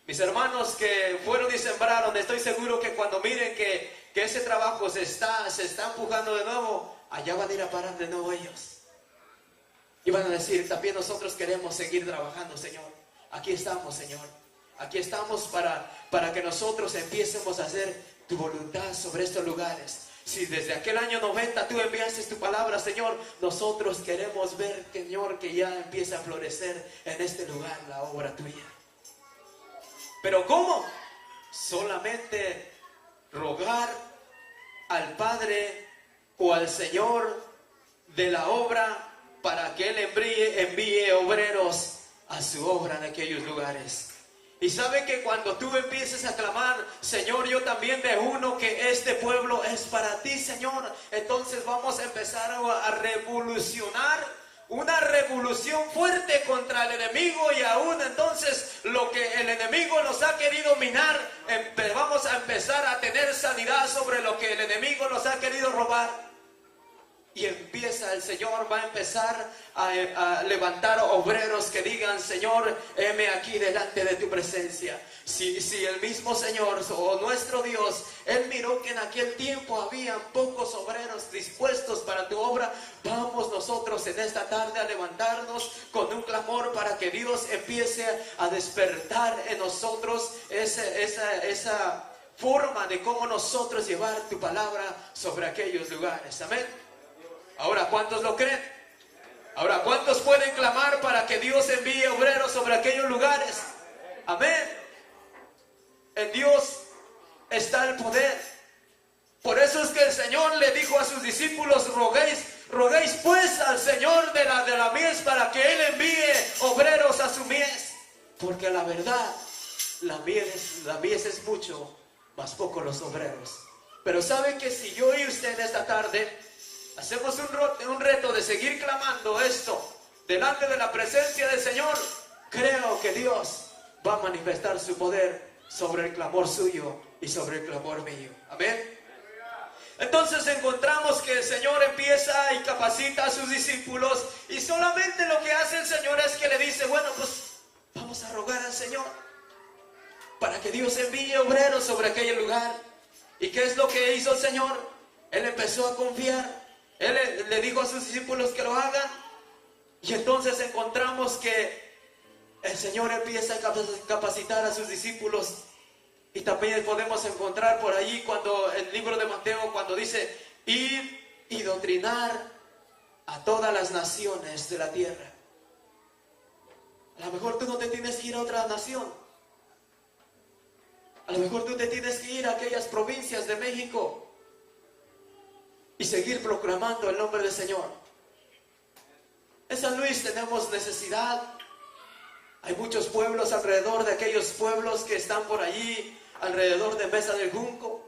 mis hermanos que fueron y sembraron, estoy seguro que cuando miren que ese trabajo se está empujando de nuevo, allá van a ir a parar de nuevo ellos. Y van a decir: también nosotros queremos seguir trabajando, Señor. Aquí estamos, Señor. Aquí estamos para que nosotros empiecemos a hacer tu voluntad sobre estos lugares. Si desde aquel año 90 tú enviaste tu palabra, Señor, nosotros queremos ver, Señor, que ya empieza a florecer en este lugar la obra tuya. ¿Pero cómo? Solamente rogar al Padre o al Señor de la obra para que Él envíe obreros a su obra en aquellos lugares. Y sabe que cuando tú empieces a clamar: Señor, yo también me uno, que este pueblo es para ti, Señor, entonces vamos a empezar a revolucionar, una revolución fuerte contra el enemigo. Y aún entonces lo que el enemigo nos ha querido minar, vamos a empezar a tener sanidad sobre lo que el enemigo nos ha querido robar. Y empieza el Señor, va a empezar a levantar obreros que digan: Señor, heme aquí delante de tu presencia. Si el mismo Señor o nuestro Dios, Él miró que en aquel tiempo habían pocos obreros dispuestos para tu obra, vamos nosotros en esta tarde a levantarnos con un clamor para que Dios empiece a despertar en nosotros esa forma de cómo nosotros llevar tu palabra sobre aquellos lugares. Amén. Ahora, ¿cuántos lo creen? Ahora, ¿cuántos pueden clamar para que Dios envíe obreros sobre aquellos lugares? Amén. En Dios está el poder. Por eso es que el Señor le dijo a sus discípulos: roguéis pues al Señor de la mies para que Él envíe obreros a su mies. Porque la verdad, la mies es mucho, mas poco los obreros. Pero sabe que si yo y usted esta tarde hacemos un reto de seguir clamando esto delante de la presencia del Señor, creo que Dios va a manifestar su poder sobre el clamor suyo y sobre el clamor mío. Amén. Entonces encontramos que el Señor empieza y capacita a sus discípulos, y solamente lo que hace el Señor es que le dice: bueno, pues vamos a rogar al Señor para que Dios envíe obreros sobre aquel lugar. ¿Y qué es lo que hizo el Señor? Él empezó a confiar. Él le dijo a sus discípulos que lo hagan. Y entonces encontramos que el Señor empieza a capacitar a sus discípulos. Y también podemos encontrar por allí cuando el libro de Mateo, cuando dice: ir y doctrinar a todas las naciones de la tierra. A lo mejor tú no te tienes que ir a otra nación. A lo mejor tú te tienes que ir a aquellas provincias de México y seguir proclamando el nombre del Señor. En San Luis tenemos necesidad. Hay muchos pueblos alrededor de aquellos pueblos que están por allí, alrededor de Mesa del Junco.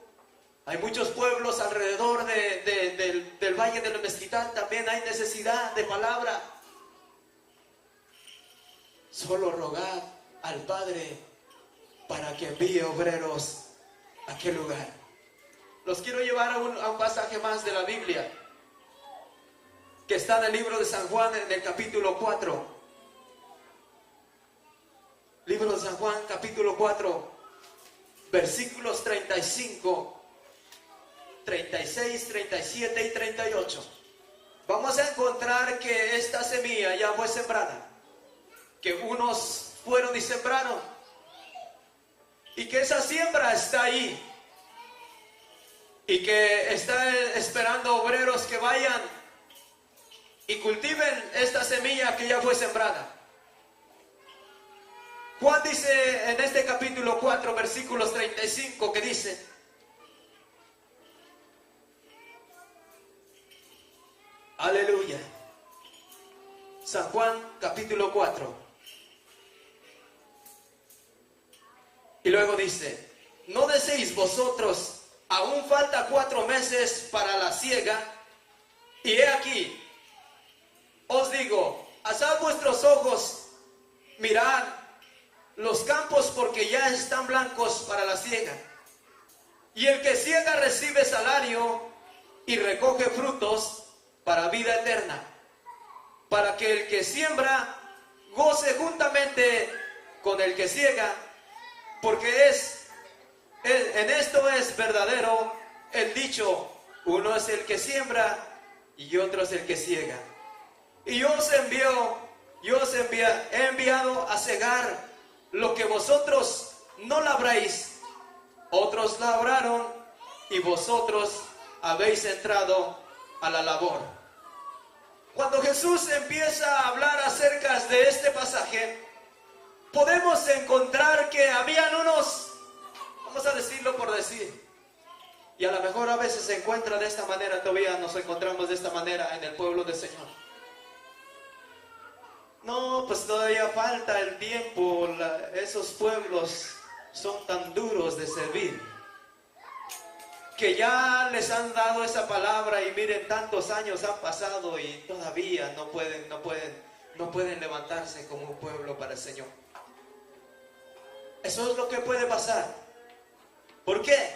Hay muchos pueblos alrededor del Valle del Mezquital. También hay necesidad de palabra. Solo rogad al Padre para que envíe obreros a aquel lugar. Los quiero llevar a un pasaje más de la Biblia, que está en el libro de San Juan, en el capítulo 4. Libro de San Juan, capítulo 4, versículos 35, 36, 37 y 38. Vamos a encontrar que esta semilla ya fue sembrada, que unos fueron y sembraron, y que esa siembra está ahí, y que está esperando obreros que vayan y cultiven esta semilla que ya fue sembrada. Juan dice en este capítulo 4, versículos 35, que dice: aleluya. San Juan capítulo 4. Y luego dice: no decéis vosotros, aún falta 4 meses para la siega, y he aquí, os digo, alzad vuestros ojos, mirad los campos, porque ya están blancos para la siega. Y el que siega recibe salario y recoge frutos para vida eterna, para que el que siembra goce juntamente con el que siega, porque en esto es verdadero el dicho: uno es el que siembra y otro es el que siega. Y yo os he enviado a segar lo que vosotros no labráis. Otros labraron y vosotros habéis entrado a la labor. Cuando Jesús empieza a hablar acerca de este pasaje, podemos encontrar que habían unos, vamos a decirlo por decir, y a lo mejor a veces se encuentra de esta manera, todavía nos encontramos de esta manera en el pueblo del Señor. No, pues todavía falta el tiempo, esos pueblos son tan duros de servir, que ya les han dado esa palabra y miren, tantos años han pasado y todavía no pueden levantarse como un pueblo para el Señor. Eso es lo que puede pasar. ¿Por qué?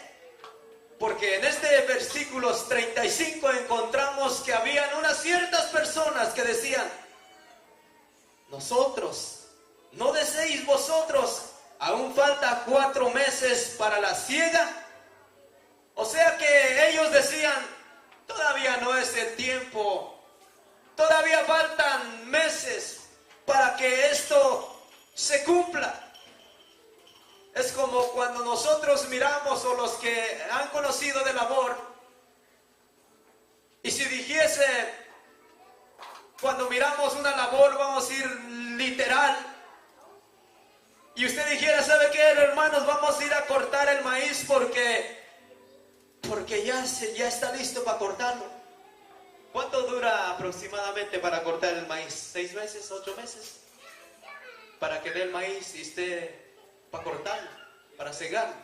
Porque en este versículos 35 encontramos que habían unas ciertas personas que decían: nosotros, ¿no deseéis vosotros, aún falta 4 meses para la siega? O sea que ellos decían: todavía no es el tiempo, todavía faltan meses para que esto se cumpla. Es como cuando nosotros miramos, o los que han conocido de labor, y si dijese, cuando miramos una labor, vamos a ir literal, y usted dijera: ¿sabe qué, hermanos? Vamos a ir a cortar el maíz porque ya está listo para cortarlo. ¿Cuánto dura aproximadamente para cortar el maíz? 6 meses, 8 meses, para que dé el maíz y esté para cortarlo, para cegarlo.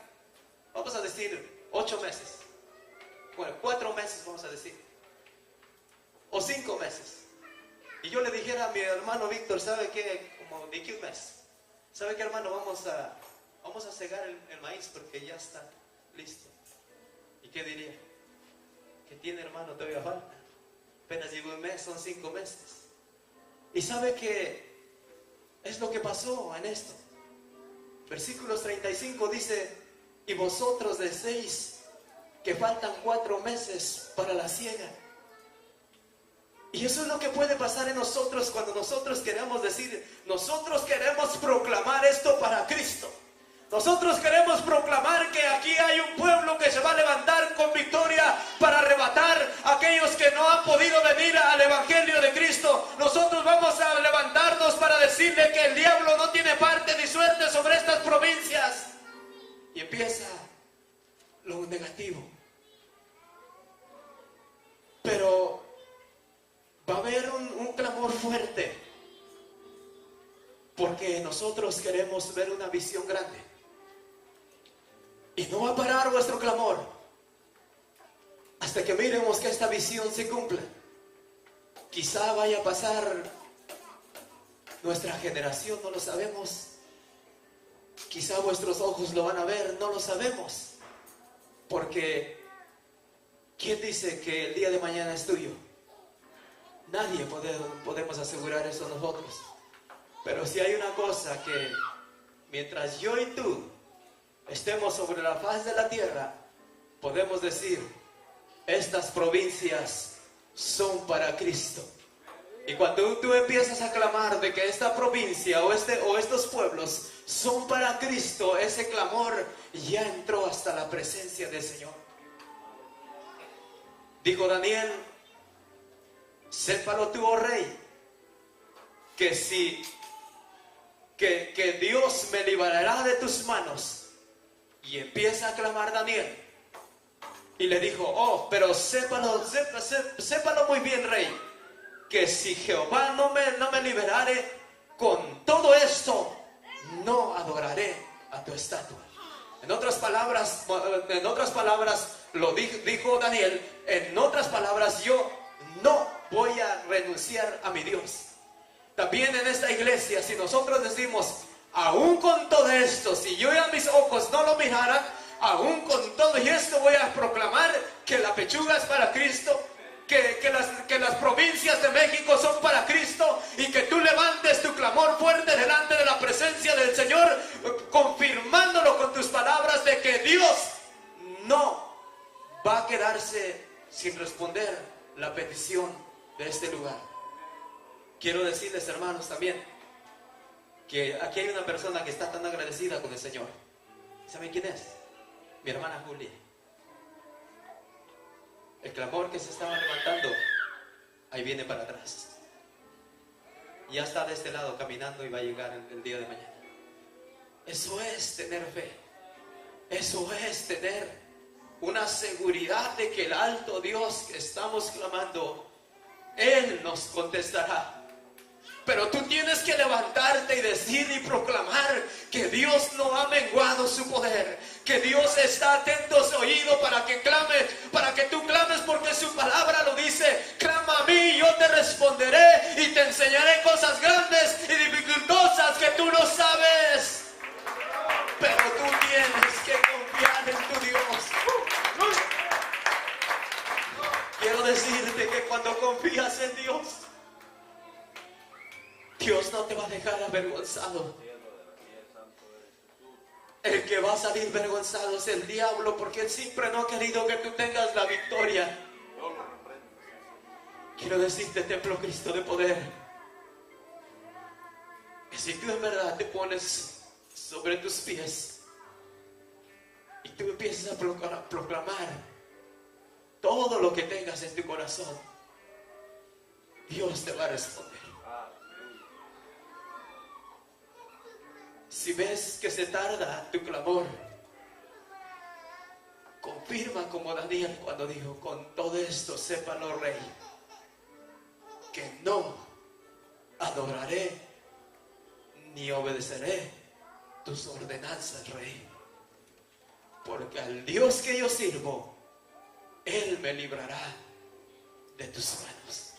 Vamos a decir 8 meses. Bueno, 4 meses vamos a decir, o 5 meses. Y yo le dijera a mi hermano Víctor: ¿sabe qué? Como de 1 mes. ¿Sabe qué, hermano? Vamos a cegar el maíz porque ya está listo. ¿Y qué diría? ¿Qué tiene, hermano? Todavía falta. Apenas llevo 1 mes, son 5 meses. ¿Y sabe qué es lo que pasó en esto? Versículos 35 dice: y vosotros decéis que faltan 4 meses para la siega. Y eso es lo que puede pasar en nosotros cuando nosotros queremos decir: nosotros queremos proclamar esto para Cristo. Nosotros queremos proclamar que aquí hay un pueblo que se va a levantar con victoria para arrebatar a aquellos que no han podido venir al Evangelio de Cristo. Nosotros vamos a levantarnos para decirle que el diablo no tiene parte ni suerte sobre estas provincias. Y empieza lo negativo. Pero va a haber un clamor fuerte, porque nosotros queremos ver una visión grande. Y no va a parar vuestro clamor hasta que miremos que esta visión se cumpla. Quizá vaya a pasar nuestra generación, no lo sabemos. Quizá vuestros ojos lo van a ver, no lo sabemos. Porque ¿quién dice que el día de mañana es tuyo? Nadie podemos asegurar eso nosotros. Pero si hay una cosa mientras yo y tú estemos sobre la faz de la tierra, podemos decir, estas provincias son para Cristo. Y cuando tú empiezas a clamar de que esta provincia o estos pueblos son para Cristo, ese clamor ya entró hasta la presencia del Señor. Dijo Daniel, sépalo tú, oh rey, que Dios me librará de tus manos. Y empieza a clamar Daniel. Y le dijo, oh, pero sépalo muy bien, rey, que si Jehová no me liberare, con todo esto no adoraré a tu estatua. En otras palabras lo dijo Daniel, en otras palabras, yo no voy a renunciar a mi Dios. También en esta iglesia, si nosotros decimos, aún con todo esto, si yo a mis ojos no lo mirara, aún con todo y esto voy a proclamar que la pechuga es para Cristo, que las provincias de México son para Cristo, y que tú levantes tu clamor fuerte delante de la presencia del Señor, confirmándolo con tus palabras de que Dios no va a quedarse sin responder la petición de este lugar. Quiero decirles, hermanos, también que aquí hay una persona que está tan agradecida con el Señor. ¿Saben quién es? Mi hermana Julia. El clamor que se estaba levantando, ahí viene para atrás. Ya está de este lado caminando y va a llegar el día de mañana. Eso es tener fe. Eso es tener una seguridad de que el alto Dios que estamos clamando, Él nos contestará. Pero tú tienes que levantarte y decir y proclamar que Dios no ha menguado su poder, que Dios está atento a su oído para que tú clames, porque su palabra lo dice. Clama a mí, yo te responderé y te enseñaré cosas grandes y dificultosas que tú no sabes. Pero tú tienes que confiar en tu Dios. Quiero decirte que cuando confías en Dios, Dios no te va a dejar avergonzado. El que va a salir avergonzado es el diablo, porque él siempre no ha querido que tú tengas la victoria. Quiero decirte, templo Cristo de poder, que si tú en verdad te pones sobre tus pies y tú empiezas a proclamar todo lo que tengas en tu corazón, Dios te va a responder. Si ves que se tarda tu clamor, confirma como Daniel cuando dijo, con todo esto sépalo, rey, que no adoraré ni obedeceré tus ordenanzas, rey, porque al Dios que yo sirvo, Él me librará de tus manos.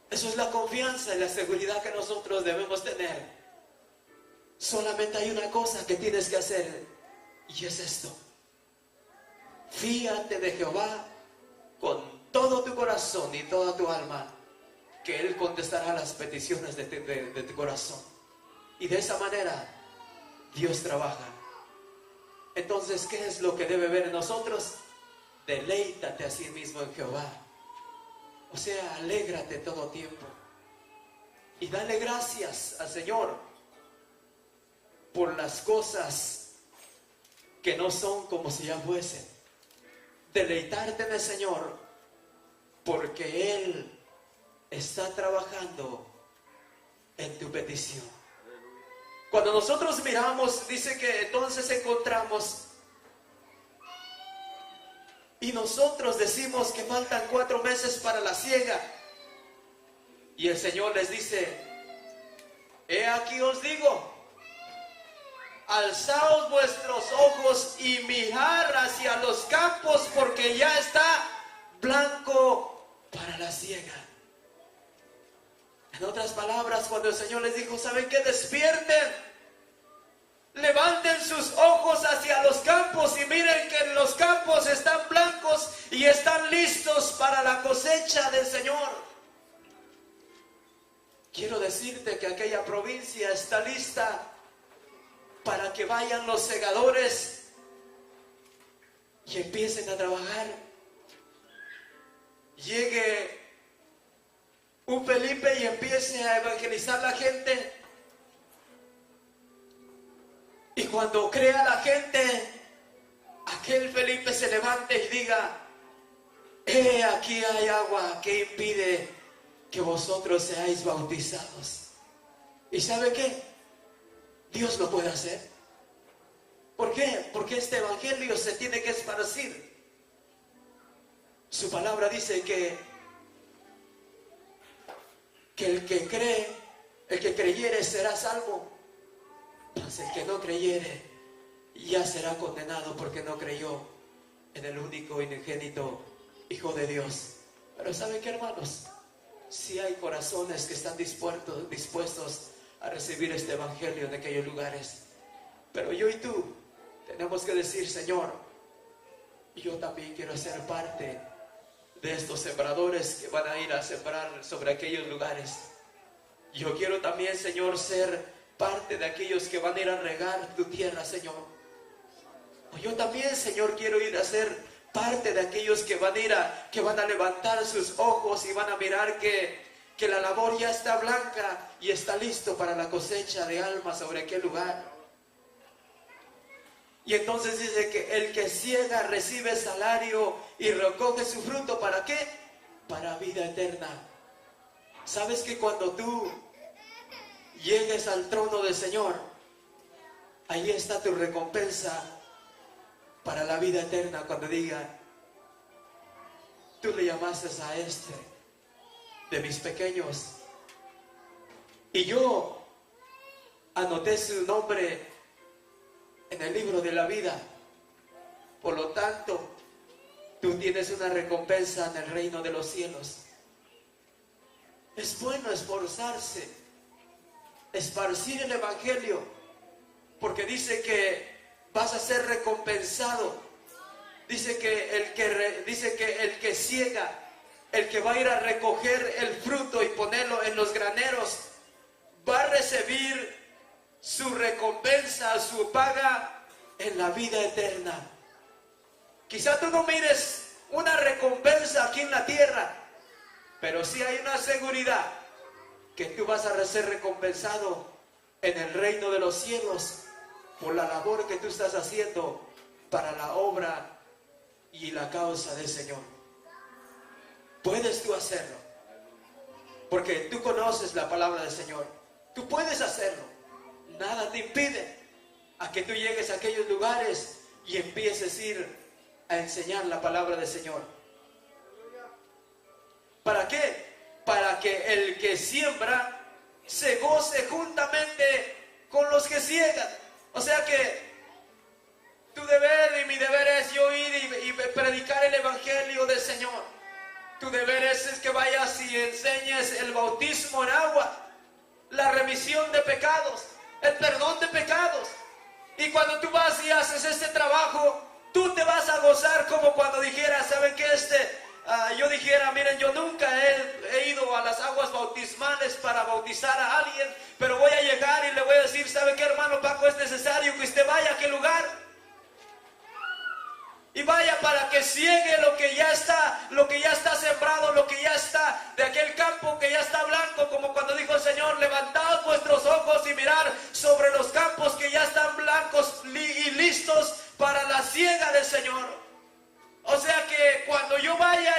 Eso es la confianza y la seguridad que nosotros debemos tener. Solamente hay una cosa que tienes que hacer, y es esto: fíate de Jehová con todo tu corazón y toda tu alma, que Él contestará las peticiones de tu corazón. Y de esa manera Dios trabaja. Entonces, ¿qué es lo que debe ver en nosotros? Deleítate a sí mismo en Jehová. O sea, alégrate todo tiempo y dale gracias al Señor por las cosas que no son como si ya fuesen. Deleitarte en el Señor, porque Él está trabajando en tu petición. Cuando nosotros miramos, dice que entonces encontramos, y nosotros decimos que faltan 4 meses para la siega, y el Señor les dice: he aquí os digo, alzaos vuestros ojos y mirad hacia los campos, porque ya está blanco para la siega. En otras palabras, cuando el Señor les dijo: ¿saben qué? Despierten, levanten sus ojos hacia los campos y miren que los campos están blancos y están listos para la cosecha del Señor. Quiero decirte que aquella provincia está lista para que vayan los segadores y empiecen a trabajar. Llegue un Felipe y empiece a evangelizar a la gente. Y cuando crea la gente, aquel Felipe se levante y diga: aquí hay agua que impide que vosotros seáis bautizados. ¿Y sabe qué? Dios lo puede hacer. ¿Por qué? Porque este evangelio se tiene que esparcir. Su palabra dice que el que cree, el que creyere será salvo, mas el que no creyere ya será condenado, porque no creyó en el único unigénito Hijo de Dios. Pero ¿saben qué, hermanos? Si hay corazones que están dispuestos a recibir este evangelio en aquellos lugares. Pero yo y tú tenemos que decir: Señor, yo también quiero ser parte de estos sembradores que van a ir a sembrar sobre aquellos lugares. Yo quiero también, Señor, ser parte de aquellos que van a ir a regar tu tierra, Señor. O yo también, Señor, quiero ir a ser parte de aquellos que van a levantar sus ojos y van a mirar que la labor ya está blanca y está listo para la cosecha de almas sobre aquel lugar. Y entonces dice que el que ciega recibe salario y recoge su fruto. ¿Para qué? Para vida eterna. ¿Sabes que cuando tú llegues al trono del Señor, ahí está tu recompensa para la vida eterna? Cuando diga: tú le llamaste a este de mis pequeños y yo anoté su nombre en el libro de la vida. Por lo tanto, tú tienes una recompensa en el reino de los cielos. Es bueno esforzarse, esparcir el evangelio, porque dice que vas a ser recompensado. Dice que el que ciega, el que va a ir a recoger el fruto y ponerlo en los graneros, va a recibir su recompensa, su paga en la vida eterna. Quizá tú no mires una recompensa aquí en la tierra, pero sí hay una seguridad que tú vas a ser recompensado en el reino de los cielos por la labor que tú estás haciendo para la obra y la causa del Señor. Puedes tú hacerlo, porque tú conoces la palabra del Señor. Tú puedes hacerlo. Nada te impide a que tú llegues a aquellos lugares y empieces a ir a enseñar la palabra del Señor. ¿Para qué? Para que el que siembra se goce juntamente con los que ciegan. O sea que tu deber y mi deber es yo ir y predicar el evangelio del Señor. Tu deber es que vayas y enseñes el bautismo en agua, la remisión de pecados, el perdón de pecados. Y cuando tú vas y haces este trabajo, tú te vas a gozar como cuando dijeras: ¿saben qué? Yo dijera: miren, yo nunca he ido a las aguas bautismales para bautizar a alguien, pero voy a llegar y le voy a decir: ¿sabe qué, hermano Paco? Es necesario que usted vaya a aquel lugar y vaya para que ciegue lo que ya está sembrado, lo que ya está de aquel campo que ya está blanco, como cuando dijo el Señor: levantaos vuestros ojos y mirar sobre los campos que ya están blancos y listos para la siega del Señor. O sea que cuando yo vaya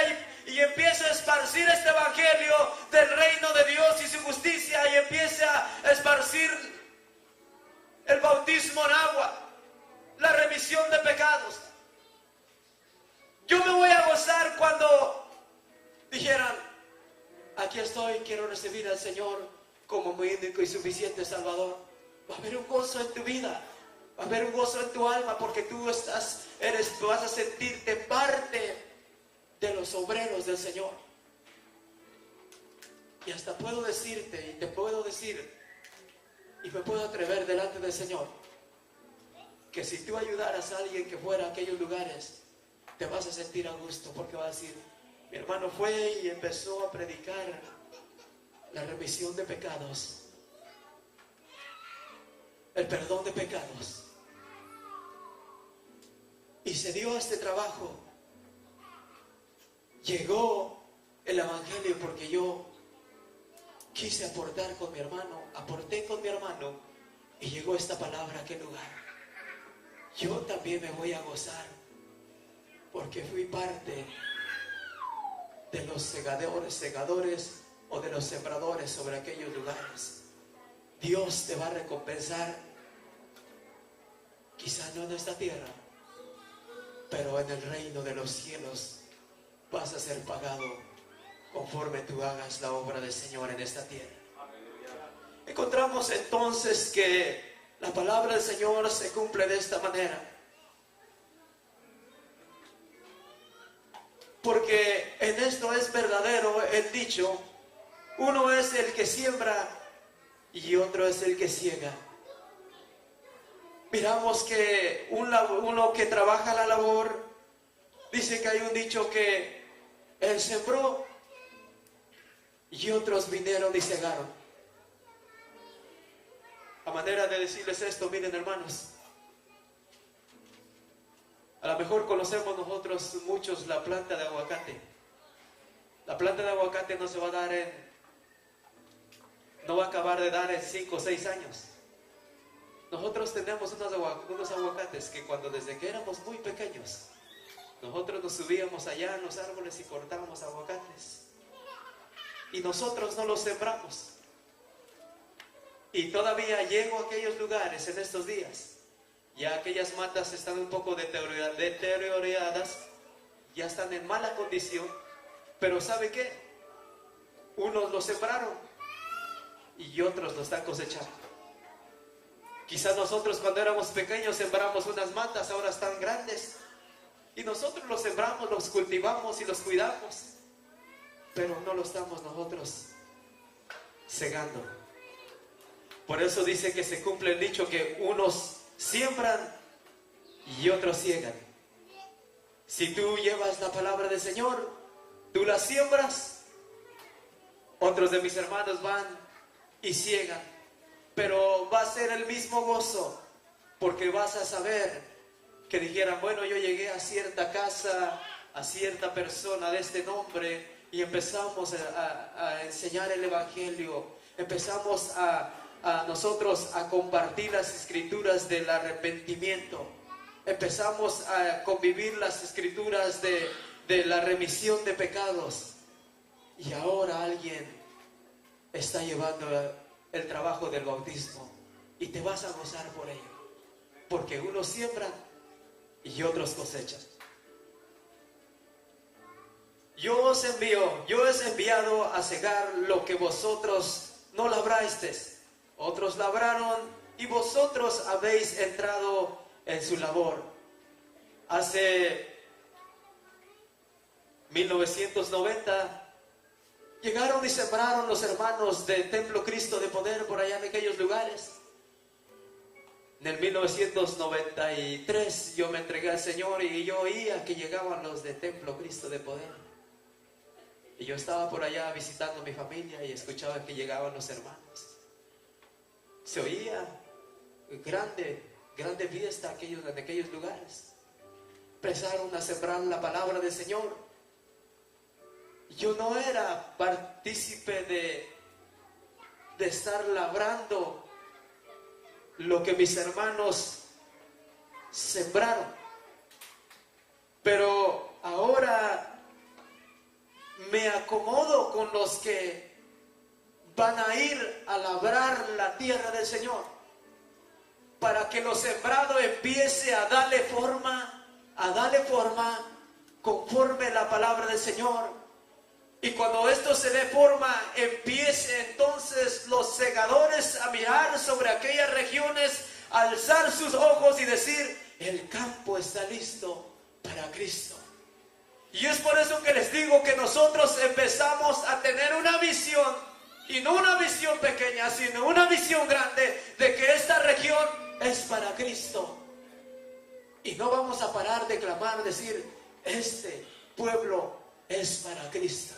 y empiece a esparcir este evangelio del reino de Dios y su justicia, y empiece a esparcir el bautismo en agua, la remisión de pecados, yo me voy a gozar cuando dijeran: aquí estoy, quiero recibir al Señor como mi único y suficiente Salvador. Va a haber un gozo en tu vida, va a haber un gozo en tu alma, porque tú vas a sentirte parte de los obreros del Señor. Y hasta puedo decirte, y te puedo decir, y me puedo atrever delante del Señor, que si tú ayudaras a alguien que fuera a aquellos lugares, te vas a sentir a gusto, porque va a decir: mi hermano fue y empezó a predicar la remisión de pecados. el perdón de pecados. Y se dio este trabajo. Llegó el evangelio porque yo quise aportar con mi hermano, aporté con mi hermano y llegó esta palabra a aquel lugar. Yo también me voy a gozar porque fui parte de los segadores o de los sembradores sobre aquellos lugares. Dios te va a recompensar, quizá no en esta tierra, pero en el reino de los cielos vas a ser pagado conforme tú hagas la obra del Señor en esta tierra. Encontramos entonces que la palabra del Señor se cumple de esta manera. Porque en esto es verdadero el dicho: uno es el que siembra y otro es el que ciega. Miramos que uno que trabaja la labor, dice que hay un dicho que él sembró y otros vinieron y cegaron. A manera de decirles esto, miren hermanos, a lo mejor conocemos nosotros muchos la planta de aguacate. La planta de aguacate no se va a dar no va a acabar de dar en 5 o 6 años. Nosotros tenemos unos aguacates que desde que éramos muy pequeños, nosotros nos subíamos allá en los árboles y cortábamos aguacates. Y nosotros no los sembramos. Y todavía llego a aquellos lugares en estos días. Ya aquellas matas están un poco deterioradas, ya están en mala condición. Pero ¿sabe qué? Unos lo sembraron y otros lo están cosechando. Quizás nosotros cuando éramos pequeños sembramos unas matas, ahora están grandes. Y nosotros los sembramos, los cultivamos y los cuidamos. Pero no lo estamos nosotros segando. Por eso dice que se cumple el dicho que unos siembran y otros ciegan. Si tú llevas la palabra del Señor, tú la siembras, otros de mis hermanos van y ciegan. Pero va a ser el mismo gozo, porque vas a saber que dijeran: bueno, yo llegué a cierta casa, a cierta persona de este nombre, y empezamos a enseñar el evangelio, empezamos nosotros a compartir las escrituras del arrepentimiento, empezamos a convivir las escrituras de la remisión de pecados, y ahora alguien está llevando el trabajo del bautismo y te vas a gozar por ello, porque unos siembran y otros cosechan. Yo os he enviado a cegar lo que vosotros no labrasteis. Otros labraron y vosotros habéis entrado en su labor. Hace 1990 llegaron y sembraron los hermanos de Templo Cristo de Poder por allá en aquellos lugares. En el 1993 yo me entregué al Señor y yo oía que llegaban los de Templo Cristo de Poder. Y yo estaba por allá visitando a mi familia y escuchaba que llegaban los hermanos. Se oía grande fiesta en aquellos lugares. Empezaron a sembrar la palabra del Señor. Yo no era partícipe de estar labrando lo que mis hermanos sembraron. Pero ahora me acomodo con los que van a ir a labrar la tierra del Señor, para que lo sembrado empiece a darle forma conforme la palabra del Señor. Y cuando esto se dé forma, empiece entonces los segadores a mirar sobre aquellas regiones, a alzar sus ojos y decir: el campo está listo para Cristo. Y es por eso que les digo que nosotros empezamos a tener una visión, y no una visión pequeña, sino una visión grande, de que esta región es para Cristo. Y no vamos a parar de clamar, decir: este pueblo es para Cristo.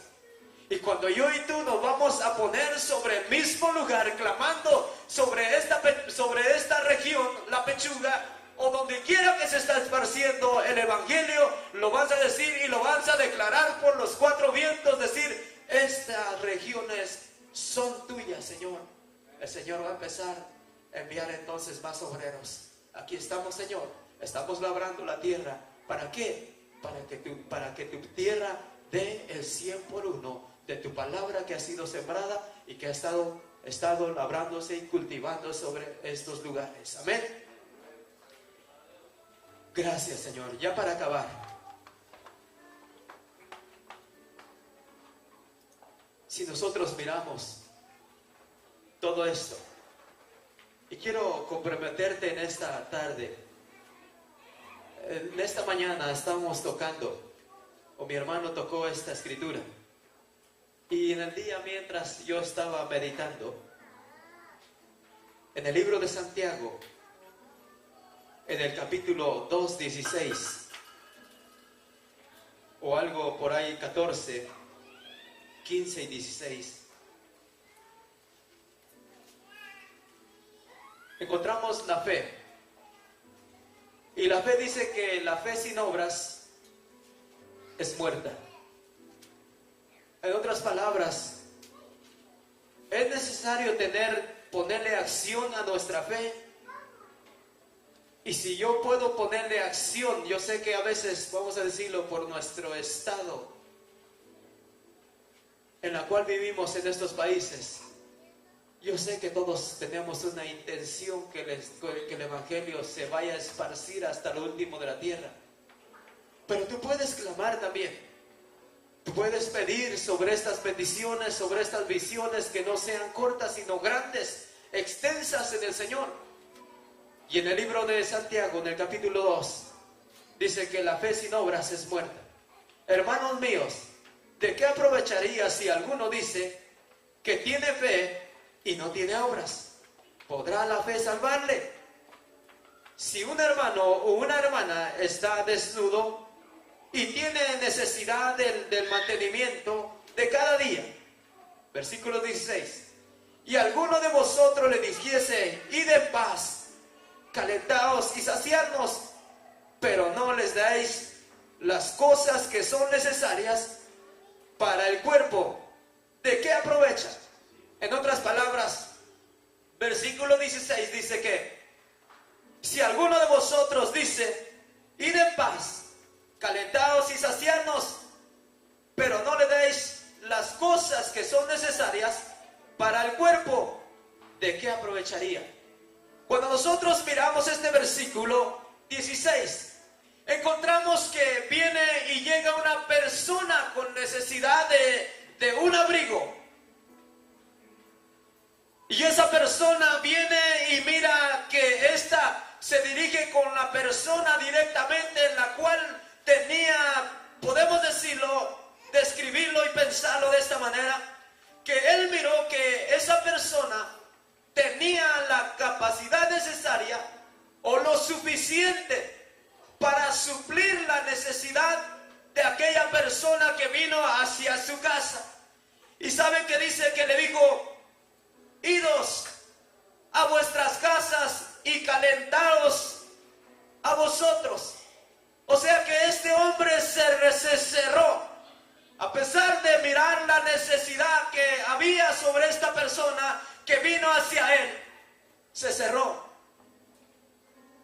Y cuando yo y tú nos vamos a poner sobre el mismo lugar clamando sobre esta región, la pechuga, o donde quiera que se está esparciendo el evangelio, lo vas a decir y lo vas a declarar por los cuatro vientos, decir, estas regiones son tuyas, Señor. El Señor va a empezar a enviar entonces más obreros. Aquí estamos, Señor, estamos labrando la tierra. ¿Para qué? Para que tu tierra dé el 100 por 1 de tu palabra que ha sido sembrada y que ha estado labrándose y cultivando sobre estos lugares. Amén. Gracias, Señor. Ya para acabar, si nosotros miramos todo esto, y quiero comprometerte en esta tarde, en esta mañana estamos tocando, o mi hermano tocó esta escritura, y en el día mientras yo estaba meditando en el libro de Santiago, en el capítulo 2, 16, o algo por ahí, 14, 15 y 16, encontramos la fe. Y la fe dice que la fe sin obras es muerta. En otras palabras, es necesario ponerle acción a nuestra fe. Y si yo puedo ponerle acción, yo sé que a veces, vamos a decirlo, por nuestro estado en la cual vivimos en estos países, yo sé que todos tenemos una intención que el evangelio se vaya a esparcir hasta lo último de la tierra. Pero tú puedes clamar también. Tú puedes pedir sobre estas peticiones, sobre estas visiones que no sean cortas, sino grandes, extensas en el Señor. Y en el libro de Santiago, en el capítulo 2, dice que la fe sin obras es muerta. Hermanos míos, ¿de qué aprovecharía si alguno dice que tiene fe y no tiene obras? ¿Podrá la fe salvarle? Si un hermano o una hermana está desnudo y tiene necesidad del mantenimiento de cada día, versículo 16, y alguno de vosotros le dijese, id en paz, calentaos y saciadnos, pero no les dais las cosas que son necesarias para el cuerpo, ¿de qué aprovecha? En otras palabras, versículo 16 dice que si alguno de vosotros dice, id en paz, calentaos y saciadnos, pero no le deis las cosas que son necesarias para el cuerpo, ¿de qué aprovecharía? Cuando nosotros miramos este versículo 16, encontramos que viene y llega una persona con necesidad de un abrigo. Y esa persona viene y mira que ésta se dirige con la persona directamente, en la cual tenía, podemos decirlo, describirlo y pensarlo de esta manera, que él miró que esa persona tenía la capacidad necesaria o lo suficiente para suplir la necesidad de aquella persona que vino hacia su casa. Y saben que dice que le dijo, idos a vuestras casas y calentaos a vosotros. O sea que este hombre se cerró. A pesar de mirar la necesidad que había sobre esta persona que vino hacia él, se cerró.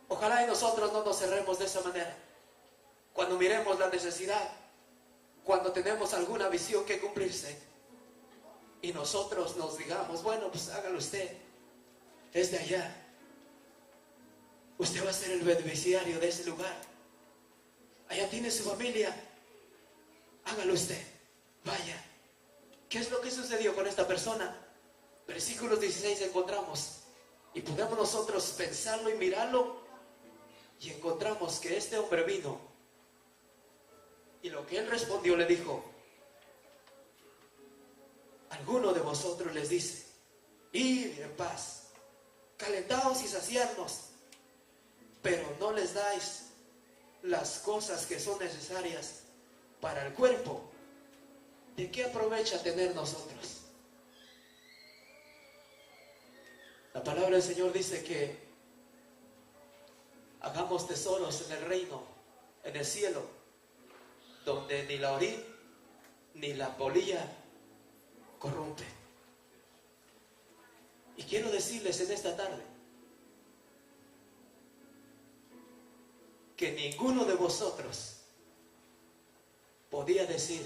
Ojalá y nosotros no nos cerremos de esa manera. Cuando miremos la necesidad, cuando tenemos alguna visión que cumplirse, y nosotros nos digamos, bueno, pues hágalo usted, es de allá. Usted va a ser el beneficiario de ese lugar. Allá tiene su familia. Hágalo usted, vaya. ¿Qué es lo que sucedió con esta persona? Versículos 16 encontramos, y podemos nosotros pensarlo y mirarlo, y encontramos que este hombre vino, y lo que él respondió le dijo, alguno de vosotros les dice, id en paz, calentaos y saciadnos, pero no les dais las cosas que son necesarias para el cuerpo. ¿De qué aprovecha tener nosotros? La palabra del Señor dice que hagamos tesoros en el reino, en el cielo, donde ni la orín ni la polilla corrompe. Y quiero decirles en esta tarde que ninguno de vosotros podía decir: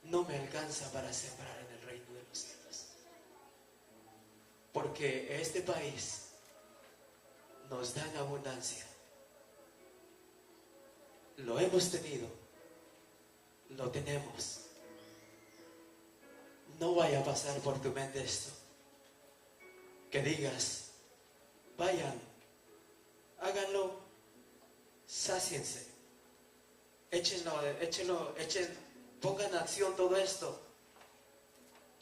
no me alcanza para sembrar en el reino de los cielos. Porque este país nos da en abundancia. Lo hemos tenido, lo tenemos. No vaya a pasar por tu mente esto, que digas: vayan, háganlo, sáciense, pongan en acción todo esto.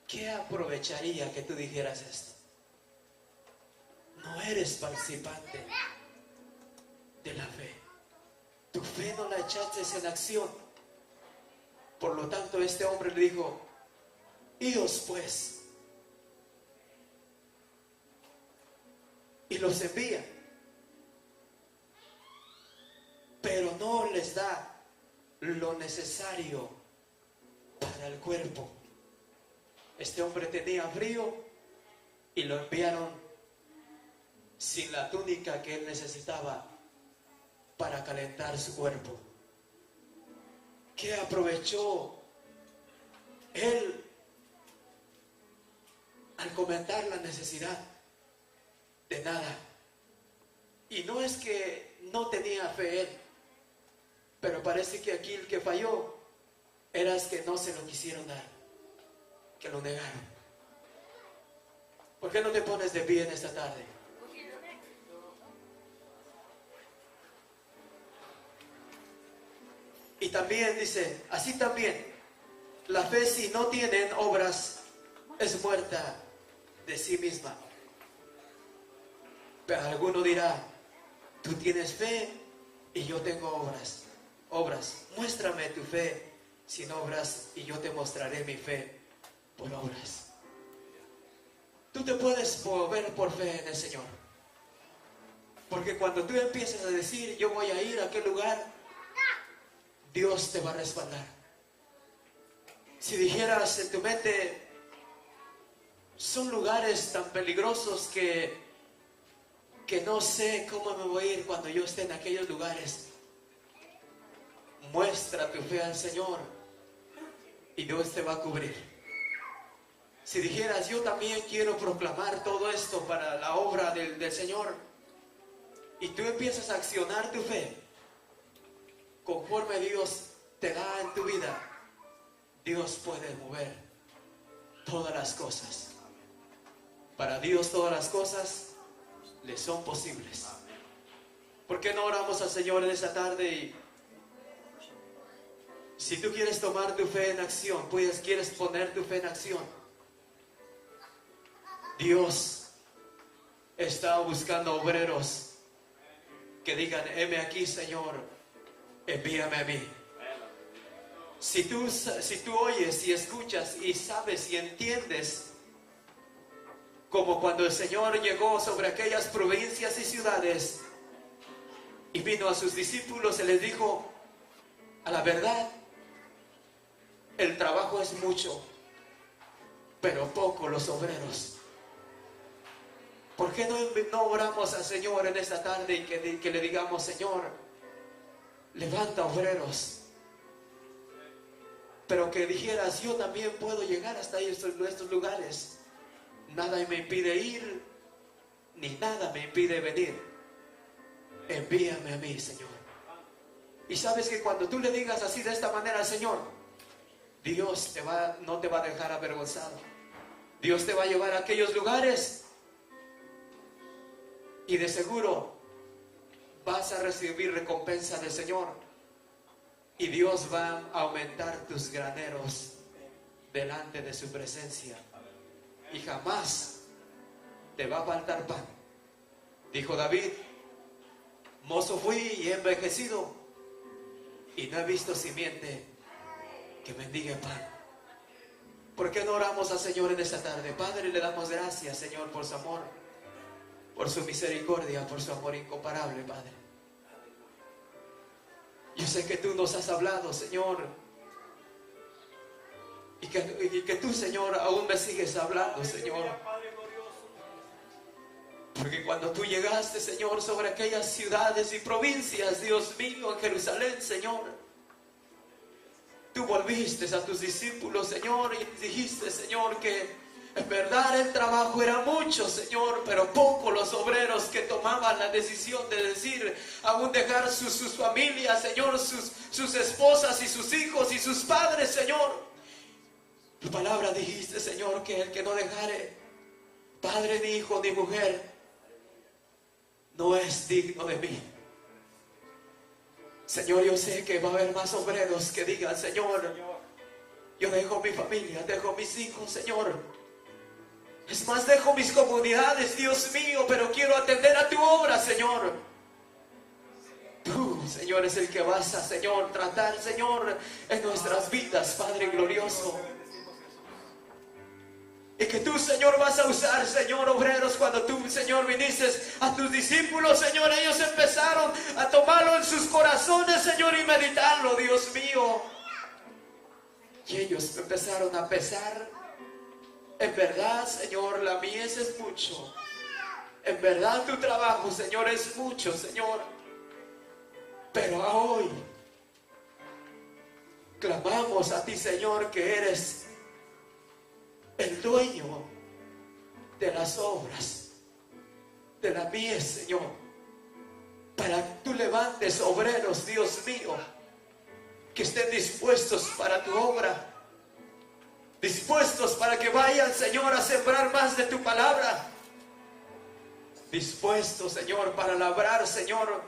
¿Qué aprovecharía que tú dijeras esto? No eres participante de la fe. Tu fe no la echaste en acción. Por lo tanto, este hombre le dijo: idos pues. Y los envía. Pero no les da lo necesario para el cuerpo. Este hombre tenía frío y lo enviaron sin la túnica que él necesitaba para calentar su cuerpo. ¿Qué aprovechó él al comentar la necesidad? De nada. Y no es que no tenía fe él, pero parece que aquí el que falló era es que no se lo quisieron dar, que lo negaron. ¿Por qué no te pones de pie en esta tarde? Y también dice, así también, la fe si no tienen obras es muerta de sí misma. Pero alguno dirá, tú tienes fe y yo tengo obras. Muéstrame tu fe sin obras y yo te mostraré mi fe por obras. Tú te puedes mover por fe en el Señor. Porque cuando tú empiezas a decir, yo voy a ir a aquel lugar, Dios te va a respaldar. Si dijeras en tu mente, son lugares tan peligrosos que no sé cómo me voy a ir cuando yo esté en aquellos lugares, muestra tu fe al Señor y Dios te va a cubrir. Si dijeras, yo también quiero proclamar todo esto para la obra del Señor, y tú empiezas a accionar tu fe conforme Dios te da en tu vida, Dios puede mover todas las cosas. Para Dios todas las cosas le son posibles. ¿Por qué no oramos al Señor en esta tarde? Y si tú quieres tomar tu fe en acción, pues quieres poner tu fe en acción, Dios está buscando obreros que digan, heme aquí, Señor, envíame a mí. Si tú oyes y escuchas y sabes y entiendes, como cuando el Señor llegó sobre aquellas provincias y ciudades y vino a sus discípulos y les dijo, a la verdad, el trabajo es mucho, pero poco los obreros. ¿Por qué no oramos al Señor en esta tarde y que le digamos, Señor, levanta obreros? Pero que dijeras, yo también puedo llegar hasta estos lugares. Nada me impide ir, ni nada me impide venir. Envíame a mí, Señor. Y sabes que cuando tú le digas así de esta manera al Señor, Dios no te va a dejar avergonzado. Dios te va a llevar a aquellos lugares y de seguro vas a recibir recompensa del Señor. Y Dios va a aumentar tus graneros delante de su presencia. Y jamás te va a faltar pan. Dijo David, mozo fui y he envejecido, y no he visto simiente que mendigue pan. ¿Por qué no oramos al Señor en esta tarde? Padre, le damos gracias, Señor, por su amor, por su misericordia, por su amor incomparable, Padre. Yo sé que tú nos has hablado, Señor, y que tú, Señor, aún me sigues hablando, Señor. Porque cuando tú llegaste, Señor, sobre aquellas ciudades y provincias, Dios mío, en Jerusalén, Señor, tú volviste a tus discípulos, Señor, y dijiste, Señor, que en verdad el trabajo era mucho, Señor, pero pocos los obreros que tomaban la decisión de decir, aún dejar sus familias, Señor, sus esposas y sus hijos y sus padres, Señor. Tu palabra dijiste, Señor, que el que no dejare padre, ni hijo, ni mujer, no es digno de mí. Señor, yo sé que va a haber más obreros que digan, Señor, yo dejo mi familia, dejo mis hijos, Señor. Es más, dejo mis comunidades, Dios mío, pero quiero atender a tu obra, Señor. Tú, Señor, es el que vas a, Señor, tratar, Señor, en nuestras vidas, Padre glorioso. Y que tú, Señor, vas a usar, Señor, obreros. Cuando tú, Señor, viniste a tus discípulos, Señor, ellos empezaron a tomarlo en sus corazones, Señor, y meditarlo, Dios mío. Y ellos empezaron a pesar. En verdad, Señor, la mies es mucho. En verdad tu trabajo, Señor, es mucho, Señor. Pero a hoy clamamos a ti, Señor, que eres el dueño de las obras, de la mies, Señor, para que tú levantes obreros, Dios mío, que estén dispuestos para tu obra, dispuestos para que vayan, Señor, a sembrar más de tu palabra, dispuestos, Señor, para labrar, Señor,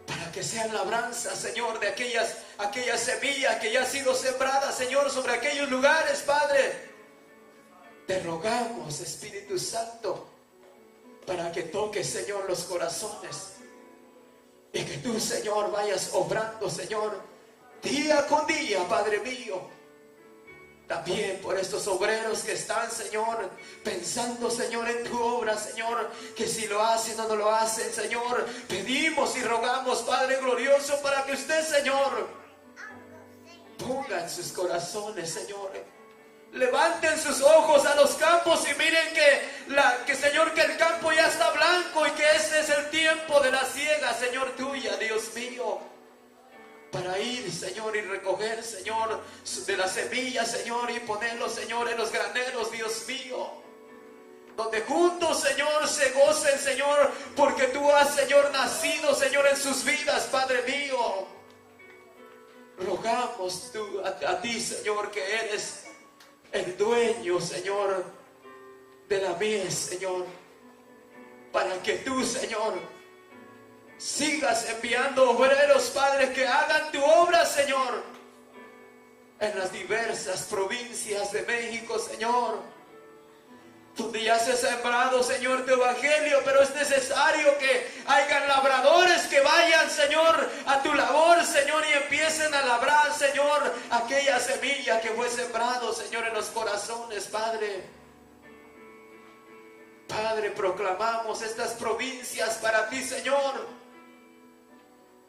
para que sean labranzas, Señor, de aquellas semillas que ya han sido sembradas, Señor, sobre aquellos lugares, Padre. Te rogamos, Espíritu Santo, para que toques, Señor, los corazones. Y que tú, Señor, vayas obrando, Señor, día con día, Padre mío. También por estos obreros que están, Señor, pensando, Señor, en tu obra, Señor, que si lo hacen o no lo hacen, Señor, pedimos y rogamos, Padre glorioso, para que usted, Señor, ponga en sus corazones, Señor. Levanten sus ojos a los campos y miren que Señor, que el campo ya está blanco y que ese es el tiempo de la siega, Señor, tuya, Dios mío. Para ir, Señor, y recoger, Señor, de las semillas, Señor, y ponerlos, Señor, en los graneros, Dios mío. Donde juntos, Señor, se gocen, Señor, porque tú has, Señor, nacido, Señor, en sus vidas, Padre mío. Rogamos a ti, Señor, que eres el dueño, Señor, de la mies, Señor, para que tú, Señor, sigas enviando obreros, Padre, que hagan tu obra, Señor, en las diversas provincias de México, Señor, donde ya se ha sembrado, Señor, tu evangelio, pero es necesario que hayan labradores que vayan, Señor, a tu labor, Señor, y empiecen a labrar, Señor, aquella semilla que fue sembrado, Señor, en los corazones, Padre. Padre, proclamamos estas provincias para ti, Señor.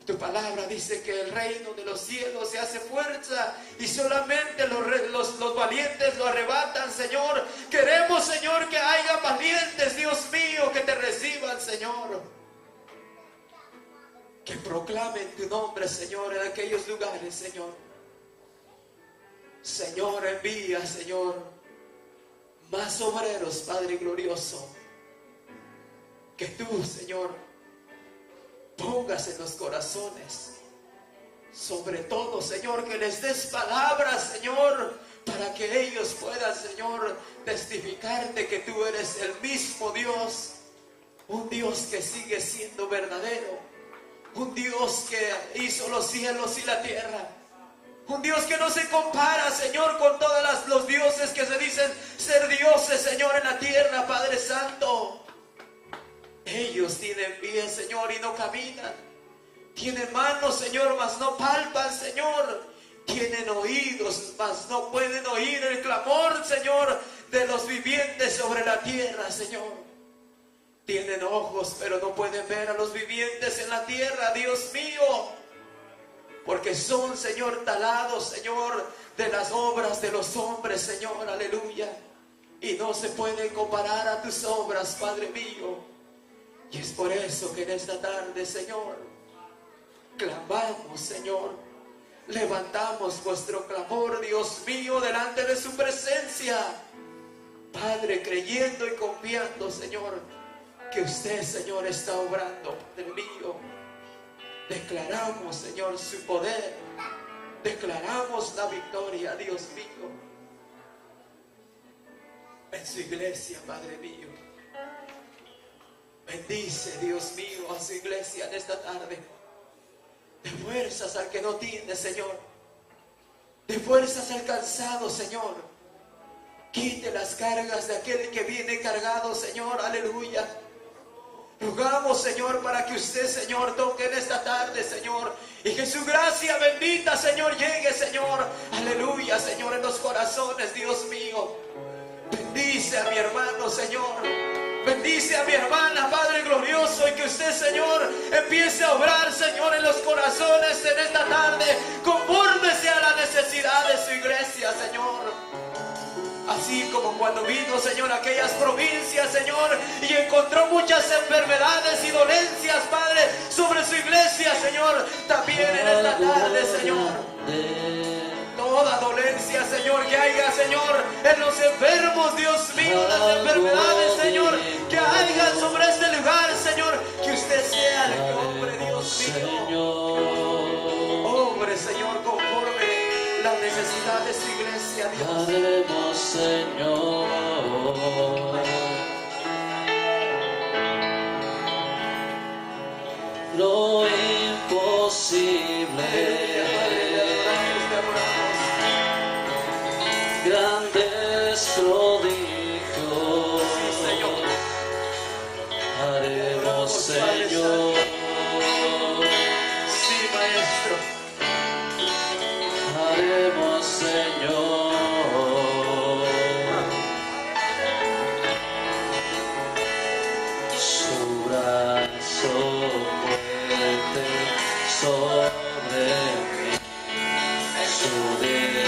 Tu palabra dice que el reino de los cielos se hace fuerza y solamente los valientes lo arrebatan, Señor. Queremos, Señor, que haya valientes, Dios mío, que te reciban, Señor. Que proclamen tu nombre, Señor, en aquellos lugares, Señor. Señor, envía, Señor, más obreros, Padre glorioso. Que tú, Señor, pongas en los corazones, sobre todo, Señor, que les des palabras, Señor, para que ellos puedan, Señor, testificarte que tú eres el mismo Dios, un Dios que sigue siendo verdadero, un Dios que hizo los cielos y la tierra, un Dios que no se compara, Señor, con todos los dioses que se dicen ser dioses, Señor, en la tierra, Padre Santo. Ellos tienen pies, Señor, y no caminan. Tienen manos, Señor, mas no palpan, Señor. tienen oídos, mas no pueden oír el clamor, Señor, de los vivientes sobre la tierra, Señor. Tienen ojos, pero no pueden ver a los vivientes en la tierra, Dios mío. Porque son, Señor, talados, Señor, de las obras de los hombres, Señor, aleluya. Y no se pueden comparar a tus obras, Padre mío. Y es por eso que en esta tarde, Señor, clamamos, Señor. Levantamos vuestro clamor, Dios mío, delante de su presencia. Padre, creyendo y confiando, Señor, que usted, Señor, está obrando, Padre mío. Declaramos, Señor, su poder. Declaramos la victoria, Dios mío, en su iglesia, Padre mío. Bendice, Dios mío, a su iglesia en esta tarde. De fuerzas al que no tiene, Señor. De fuerzas al cansado, Señor. Quite las cargas de aquel que viene cargado, Señor, aleluya. Rogamos, Señor, para que usted, Señor, toque en esta tarde, Señor, y que su gracia bendita, Señor, llegue, Señor, aleluya, Señor, en los corazones, Dios mío. Bendice a mi hermano, Señor. Bendice a mi hermana, Padre glorioso, y que usted, Señor, empiece a obrar, Señor, en los corazones en esta tarde, conforme sea la necesidad de su iglesia, Señor. Así como cuando vino, Señor, a aquellas provincias, Señor, y encontró muchas enfermedades y dolencias, Padre, sobre su iglesia, Señor, también en esta tarde, Señor. Toda dolencia, Señor, que haya, Señor, en los enfermos, Dios mío, las enfermedades, Señor, que haya sobre este lugar, Señor, que usted sea el hombre, Dios mío. Hombre, Señor, conforme la necesidad de su iglesia, Dios. Haremos, Señor, lo imposible. Grandes prodigios haremos, Señor. Sí, Maestro. Haremos, Señor. Su brazo fuerte sobre mí, su derecha